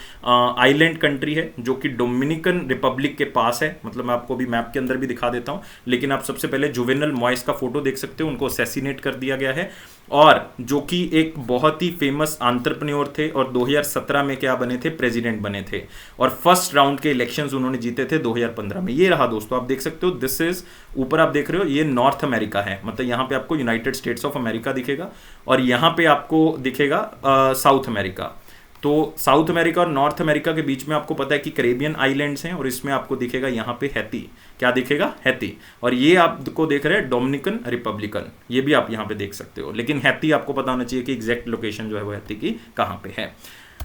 आइलैंड कंट्री है जो कि डोमिनिकन रिपब्लिक के पास है। मतलब मैं आपको भी मैप के अंदर भी दिखा देता हूं, लेकिन आप सबसे पहले जुवेनल मोइस का फोटो देख सकते हो, उनको असैसिनेट कर दिया गया है, और जो कि एक बहुत ही फेमस एंटरप्रेन्योर थे, और 2017 में क्या बने थे? प्रेसिडेंट बने थे, और फर्स्ट राउंड के इलेक्शंस उन्होंने जीते थे 2015 में। ये रहा दोस्तों, आप देख सकते हो, दिस इज, ऊपर आप देख रहे हो ये नॉर्थ अमेरिका है, मतलब यहां पे आपको यूनाइटेड स्टेट्स ऑफ अमेरिका दिखेगा, और यहां पे आपको दिखेगा साउथ अमेरिका। तो साउथ अमेरिका और नॉर्थ अमेरिका के बीच में आपको पता है कि कैरेबियन आइलैंड्स हैं, और इसमें आपको दिखेगा यहाँ पे हैती। क्या दिखेगा? हैती। और ये आपको देख रहे हैं डोमिनिकन रिपब्लिकन, ये भी आप यहाँ पे देख सकते हो, लेकिन हैती आपको पता होना चाहिए कि एग्जैक्ट लोकेशन जो है वो हैती की कहाँ पे है।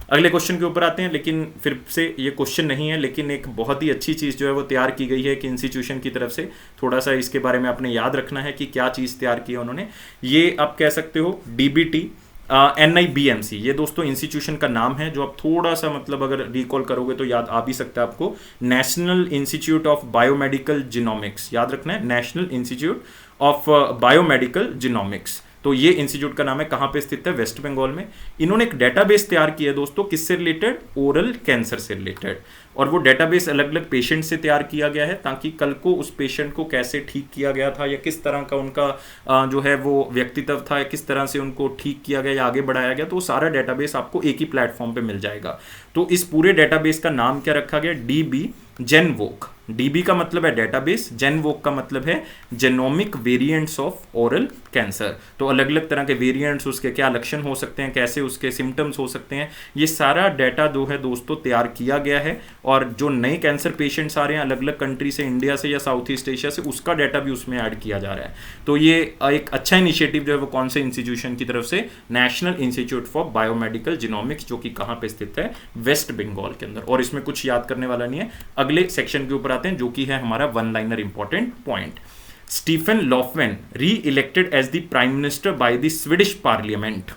अगले क्वेश्चन के ऊपर आते हैं, लेकिन फिर से ये क्वेश्चन नहीं है, लेकिन एक बहुत ही अच्छी चीज़ जो है वो तैयार की गई है कि इंस्टीट्यूशन की तरफ से। थोड़ा सा इसके बारे में आपने याद रखना है कि क्या चीज़ तैयार की है उन्होंने। ये आप कह सकते हो DBT NIBMC, ये दोस्तों इंस्टीट्यूशन का नाम है, जो आप थोड़ा सा मतलब अगर रिकॉल करोगे तो याद आ भी सकता है आपको। National institute of biomedical genomics, याद रखना है, national institute of biomedical genomics. तो ये इंस्टीट्यूट का नाम है, कहाँ पे स्थित है, वेस्ट बंगाल में। इन्होंने एक डेटाबेस तैयार किया है दोस्तों, किससे रिलेटेड, ओरल कैंसर से रिलेटेड। और वो डेटाबेस अलग अलग पेशेंट से तैयार किया गया है ताकि कल को उस पेशेंट को कैसे ठीक किया गया था या किस तरह का उनका जो है वो व्यक्तित्व था या किस तरह से उनको ठीक किया गया या आगे बढ़ाया गया, तो वो सारा डेटाबेस आपको एक ही प्लेटफॉर्म पे मिल जाएगा। तो इस पूरे डेटाबेस का नाम क्या रखा गया, डीबी जेनवोक। डीबी का मतलब है डेटाबेस, जेनवोक का मतलब है genomic variants of oral cancer. तो अलग अलग तरह के वेरिएंट्स, उसके क्या लक्षण हो सकते हैं, कैसे उसके सिम्टम्स हो सकते हैं, ये सारा डाटा जो है दोस्तों तैयार किया गया है। और जो नए कैंसर पेशेंट्स आ रहे हैं अलग अलग कंट्री से, इंडिया से या साउथ ईस्ट एशिया से, उसका डाटा भी उसमें ऐड किया जा रहा है। तो ये एक अच्छा इनिशिएटिव जो है वो कौन से इंस्टीट्यूशन की तरफ से, national institute for biomedical genomics, जो कि कहाँ पे स्थित है, वेस्ट बंगाल के अंदर। और इसमें कुछ याद करने वाला नहीं है, अगले सेक्शन के ऊपर आते हैं जो कि है हमारा one liner important point. Stephen Lofven reelected as the prime minister by the Swedish parliament.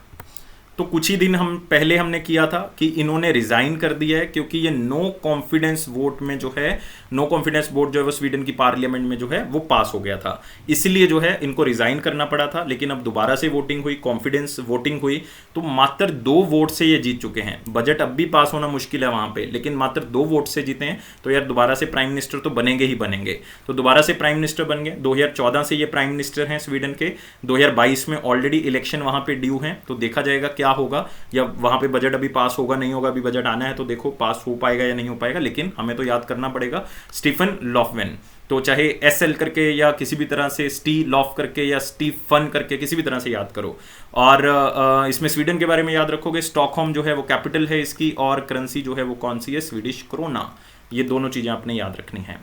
तो कुछ ही दिन हम पहले हमने किया था कि इन्होंने रिजाइन कर दिया है क्योंकि ये नो कॉन्फिडेंस वोट में जो है, नो कॉन्फिडेंस वोट जो है वो स्वीडन की पार्लियामेंट में जो है वो पास हो गया था, इसलिए जो है इनको रिजाइन करना पड़ा था। लेकिन अब दोबारा से वोटिंग हुई, कॉन्फिडेंस वोटिंग हुई, तो मात्र 2 वोट से ये जीत चुके हैं। बजट अब भी पास होना मुश्किल है वहां पे, लेकिन मात्र 2 वोट से जीते हैं। तो यार दोबारा से प्राइम मिनिस्टर तो बनेंगे ही बनेंगे। तो दोबारा से प्राइम मिनिस्टर बन गए। 2014 से ये प्राइम मिनिस्टर हैं स्वीडन के। 2022 में ऑलरेडी इलेक्शन वहां पे ड्यू हैं, तो देखा जाएगा क्या होगा, या वहां पे बजट अभी पास होगा नहीं होगा, अभी बजट आना है, तो देखो पास हो पाएगा या नहीं हो पाएगा। लेकिन हमें तो याद करना पड़ेगा स्टीफन लॉफवेन। तो चाहे एसएल करके या किसी भी तरह से, स्टी लॉफ करके या स्टीफन करके, किसी भी तरह से याद करो। और इसमें स्वीडन के बारे में याद रखोगे, स्टॉकहोम जो है वो कैपिटल है इसकी, और करेंसी जो है वो कौन सी है, स्वीडिश क्रोना। ये दोनों चीजें आपने याद रखनी है।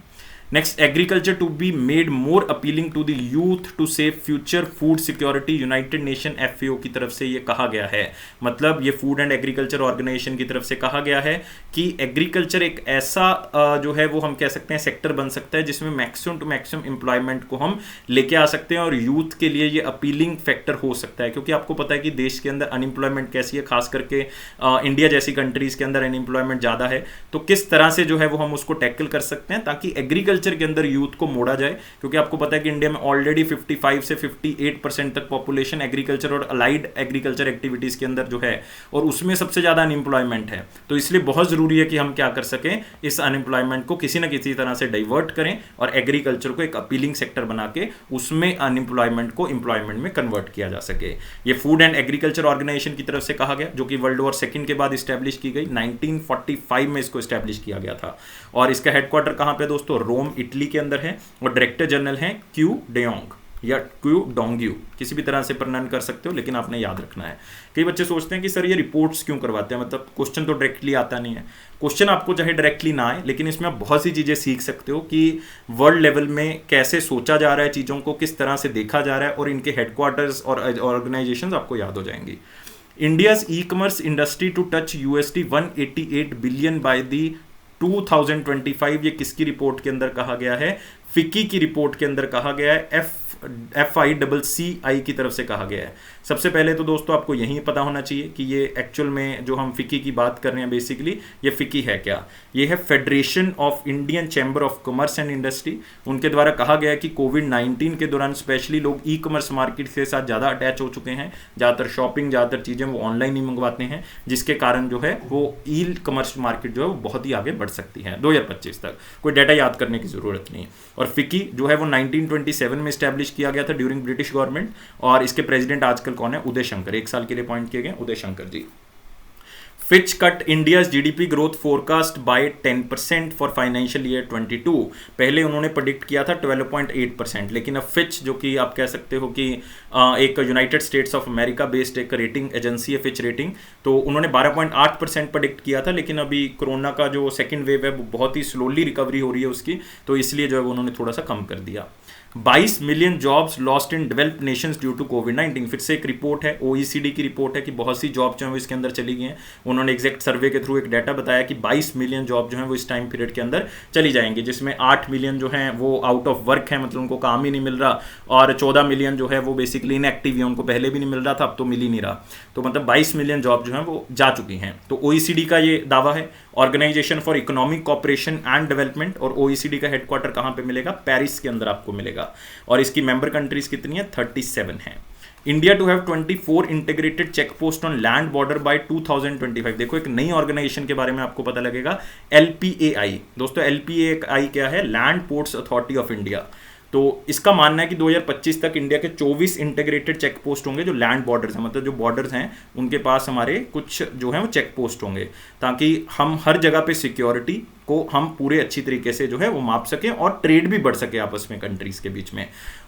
Next, agriculture to be made more appealing to the youth to save future food security, United Nation FAO की तरफ से ये कहा गया है। मतलब ये फूड एंड एग्रीकल्चर ऑर्गेनाइजेशन की तरफ से कहा गया है कि एग्रीकल्चर एक ऐसा जो है वो हम कह सकते हैं सेक्टर बन सकता है जिसमें मैक्सिमम टू मैक्सिमम एम्प्लॉयमेंट को हम लेके आ सकते हैं, और यूथ के लिए ये अपीलिंग फैक्टर हो सकता है। क्योंकि आपको पता है कि देश के अंदर अनएम्प्लॉयमेंट कैसी है, खास करके इंडिया जैसी कंट्रीज के अंदर अनएम्प्लॉयमेंट ज़्यादा है। तो किस तरह से जो है वो हम उसको टैकल कर सकते हैं ताकि एग्रीकल्चर के अंदर यूथ को मोड़ा जाए। क्योंकि आपको पता है कि इंडिया में ऑलरेडी 55 से 58% तक पॉपुलेशन एग्रीकल्चर और अलाइड एग्रीकल्चर एक्टिविटीज के अंदर जो है, और उसमें सबसे ज्यादा अनएम्प्लॉयमेंट है। तो इसलिए बहुत जरूरी है कि हम क्या कर सकें, इस अनएम्प्लॉयमेंट को किसी ना किसी तरह से डाइवर्ट करें और एग्रीकल्चर को एक अपीलिंग सेक्टर बना के उसमें अनएम्प्लॉयमेंट को एम्प्लॉयमेंट में कन्वर्ट किया जा सके। ये फूड एंड एग्रीकल्चर ऑर्गेनाइजेशन की तरफ से कहा गया, जो कि वर्ल्ड वॉर सेकंड के बाद स्टैब्लिश की गई। 1945 में इसको स्टैब्लिश किया गया था। और इसका हेडक्वार्टर कहां पे दोस्तों, रोम इटली के अंदर है। और डायरेक्टर जनरल हैं क्यू डेयोंग या क्यू डोंग्यू, किसी भी तरह से प्रनन कर सकते हो, लेकिन आपने याद रखना है। कई बच्चे सोचते हैं कि सर ये रिपोर्ट्स क्यों करवाते हैं, मतलब क्वेश्चन तो डायरेक्टली आता नहीं है। क्वेश्चन आपको चाहे डायरेक्टली ना आए, लेकिन इसमें आप बहुत सी चीज़ें सीख सकते हो कि वर्ल्ड लेवल में कैसे सोचा जा रहा है चीज़ों को, किस तरह से देखा जा रहा है, और इनके हेडक्वार्टर्स और ऑर्गेनाइजेशंस आपको याद हो जाएंगी। India's e commerce industry to touch $188 billion by the 2025, ये किसकी रिपोर्ट के अंदर कहा गया है, फिक्की की रिपोर्ट के अंदर कहा गया है, FICCI की तरफ से कहा गया है। सबसे पहले तो दोस्तों आपको यही पता होना चाहिए कि ये एक्चुअल में जो हम फिक्की की बात कर रहे हैं, बेसिकली ये फिक्की है क्या, ये है federation of Indian chamber of commerce and industry. उनके द्वारा कहा गया है कि कोविड-19 के दौरान स्पेशली लोग ई कॉमर्स मार्केट के साथ ज़्यादा अटैच हो चुके हैं, ज़्यादातर शॉपिंग, ज़्यादातर चीज़ें वो ऑनलाइन ही मंगवाते हैं, जिसके कारण जो है वो ई कॉमर्स मार्केट जो है वो बहुत ही आगे बढ़ सकती है 2025 तक। कोई डाटा याद करने की ज़रूरत नहीं। और फिक्की जो है वो 1927 में स्टैब्लिश किया गया था ड्यूरिंग ब्रिटिश गवर्नमेंट, और इसके प्रेसिडेंट आजकल कौन है, उदय शंकर, 1 साल के लिए अपॉइंट किए गए Uday Shankar ji. Fitch cut India's GDP growth forecast by 10% for financial year 22। पहले उन्होंने प्रेडिक्ट किया था 12.8%, लेकिन अब फिच, जो कि आप कह सकते हो कि एक United states of America based एक रेटिंग एजेंसी है फिच रेटिंग, तो उन्होंने 12.8% प्रेडिक्ट किया था। लेकिन अभी कोरोना का जो सेकेंड वेव है वो बहुत ही स्लोली रिकवरी हो रही है उसकी, तो इसलिए जो है उन्होंने थोड़ा सा कम कर दिया। 22 million jobs lost in developed nations due to COVID. फिर से एक रिपोर्ट है, OECD की रिपोर्ट है कि बहुत सी जॉब जो है वो इसके अंदर चली गई हैं। उन्होंने एग्जैक्ट सर्वे के थ्रू एक डाटा बताया कि 22 मिलियन जॉब जो है वो इस टाइम पीरियड के अंदर चली जाएंगी, जिसमें 8 मिलियन जो हैं वो आउट ऑफ वर्क है, मतलब उनको काम ही नहीं मिल रहा, और 14 मिलियन जो है वो बेसिकली इनएक्टिव है, उनको पहले भी नहीं मिल रहा था, अब तो मिल ही नहीं रहा। तो मतलब 22 मिलियन जॉब जो है वो जा चुकी हैं। तो OECD का ये दावा है, organisation for economic cooperation and development, और OECD का हेडक्वार्टर कहाँ पे मिलेगा, पेरिस के अंदर आपको मिलेगा। और इसकी मेंबर कंट्रीज कितनी है, 37 है। India to have 24 integrated check post on land border by 2025। देखो एक नई ऑर्गेनाइजेशन के बारे में आपको पता लगेगा, LPAI। दोस्तों LPAI क्या है? Land ports authority of India. तो इसका मानना है कि 2025 तक इंडिया के 24 इंटीग्रेटेड चेक पोस्ट होंगे जो लैंड बॉर्डर्स हैं, मतलब जो बॉर्डर्स हैं उनके पास हमारे कुछ जो है वो चेक पोस्ट होंगे, ताकि हम हर जगह पे सिक्योरिटी को हम पूरे अच्छी तरीके से जो है वो माप सकें और ट्रेड भी बढ़ सके आपस में कंट्रीज के बीच में।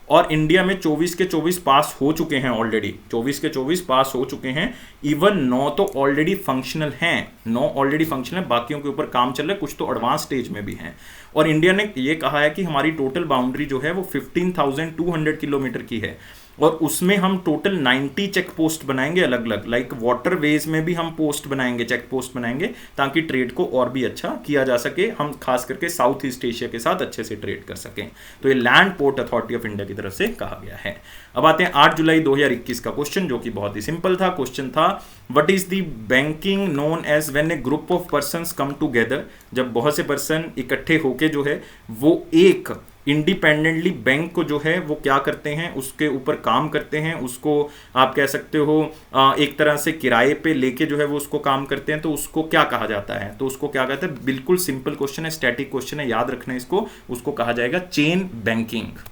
और इंडिया में 24 के 24 पास हो चुके हैं ऑलरेडी, 24 के 24 पास हो चुके हैं। इवन 9 तो ऑलरेडी फंक्शनल हैं, 9 ऑलरेडी फंक्शनल है, बाकियों के ऊपर काम चल रहा है, कुछ तो एडवांस स्टेज में भी हैं। और इंडिया ने ये कहा है कि हमारी टोटल बाउंड्री जो है वो 15,200 किलोमीटर की है, और उसमें हम टोटल 90 चेक पोस्ट बनाएंगे अलग अलग, लाइक वाटर वेज में भी हम पोस्ट बनाएंगे, चेक पोस्ट बनाएंगे, ताकि ट्रेड को और भी अच्छा किया जा सके, हम खास करके साउथ ईस्ट एशिया के साथ अच्छे से ट्रेड कर सकें। तो ये land port authority of India की तरफ से कहा गया है। अब आते हैं 8 जुलाई 2021 का क्वेश्चन, जो कि बहुत ही सिंपल था। क्वेश्चन था, what is the banking known as when a group of persons come together. जब बहुत से पर्सन इकट्ठे होके जो है वो एक इंडिपेंडेंटली बैंक को जो है वो क्या करते हैं, उसके ऊपर काम करते हैं, उसको आप कह सकते हो एक तरह से किराए पे लेके जो है वो उसको काम करते हैं, तो उसको क्या कहा जाता है? तो उसको क्या कहते हैं? बिल्कुल सिंपल क्वेश्चन है, स्टैटिक क्वेश्चन है, याद रखना है इसको। उसको कहा जाएगा चेन बैंकिंग।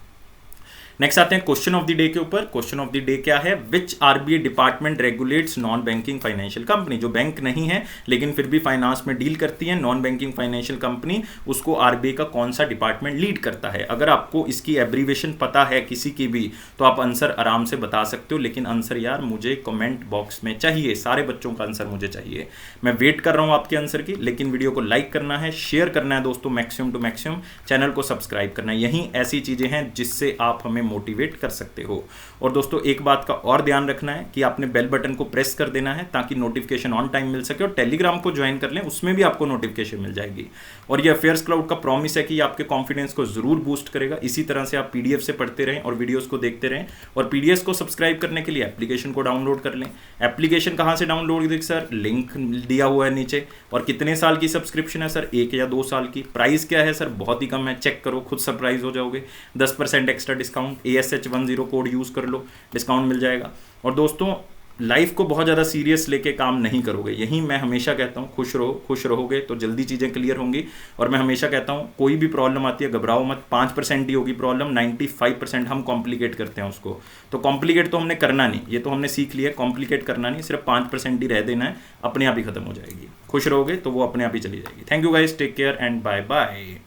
नेक्स्ट आते हैं क्वेश्चन ऑफ द डे के ऊपर। क्वेश्चन ऑफ द डे क्या है? Which RBI department regulates non banking financial company. जो बैंक नहीं है लेकिन फिर भी फाइनेंस में डील करती है, नॉन बैंकिंग फाइनेंशियल कंपनी, उसको आरबीआई का कौन सा डिपार्टमेंट लीड करता है? अगर आपको इसकी एब्रीवेशन पता है किसी की भी तो आप आंसर आराम से बता सकते हो, लेकिन आंसर यार मुझे कमेंट बॉक्स में चाहिए, सारे बच्चों का आंसर मुझे चाहिए। मैं वेट कर रहा हूं आपके आंसर की, लेकिन वीडियो को लाइक करना है, शेयर करना है दोस्तों मैक्सिमम टू मैक्सिमम, चैनल को सब्सक्राइब करना है। यही ऐसी चीजें हैं जिससे आप हमें मोटिवेट कर सकते हो। और दोस्तों एक बात का और ध्यान रखना है कि आपने बेल बटन को प्रेस कर देना है ताकि नोटिफिकेशन ऑन टाइम मिल सके, और टेलीग्राम को ज्वाइन कर लें, उसमें भी आपको नोटिफिकेशन मिल जाएगी। और ये अफेयर्स क्लाउड का प्रॉमिस है कि ये आपके कॉन्फिडेंस को जरूर बूस्ट करेगा। इसी तरह से आप पीडीएफ से पढ़ते रहें और वीडियोस को देखते रहें। और पीडीएफ को सब्सक्राइब करने के लिए एप्लीकेशन को डाउनलोड कर लें। एप्लीकेशन कहां से डाउनलोड देख सर, लिंक दिया हुआ है नीचे। और कितने साल की सब्सक्रिप्शन है सर? 1 या 2 साल की। प्राइस क्या है सर? बहुत ही कम है, चेक करो, खुद सरप्राइज हो जाओगे। 10% extra discount, ASH10 code use कर लो, डिस्काउंट मिल जाएगा। और दोस्तों लाइफ को बहुत ज़्यादा सीरियस लेके काम नहीं करोगे, यही मैं हमेशा कहता हूँ। खुश रहो, खुश रहोगे तो जल्दी चीज़ें क्लियर होंगी। और मैं हमेशा कहता हूँ कोई भी प्रॉब्लम आती है घबराओ मत, 5% ही होगी प्रॉब्लम, 95% हम कॉम्प्लिकेट करते हैं उसको। तो कॉम्प्लिकेट तो हमने करना नहीं, ये तो हमने सीख लिया, कॉम्प्लिकेट करना नहीं, सिर्फ 5% ही रह देना है, अपने आप ही खत्म हो जाएगी। खुश रहोगे तो वो अपने आप ही चली जाएगी। Thank you guys, take care and bye bye.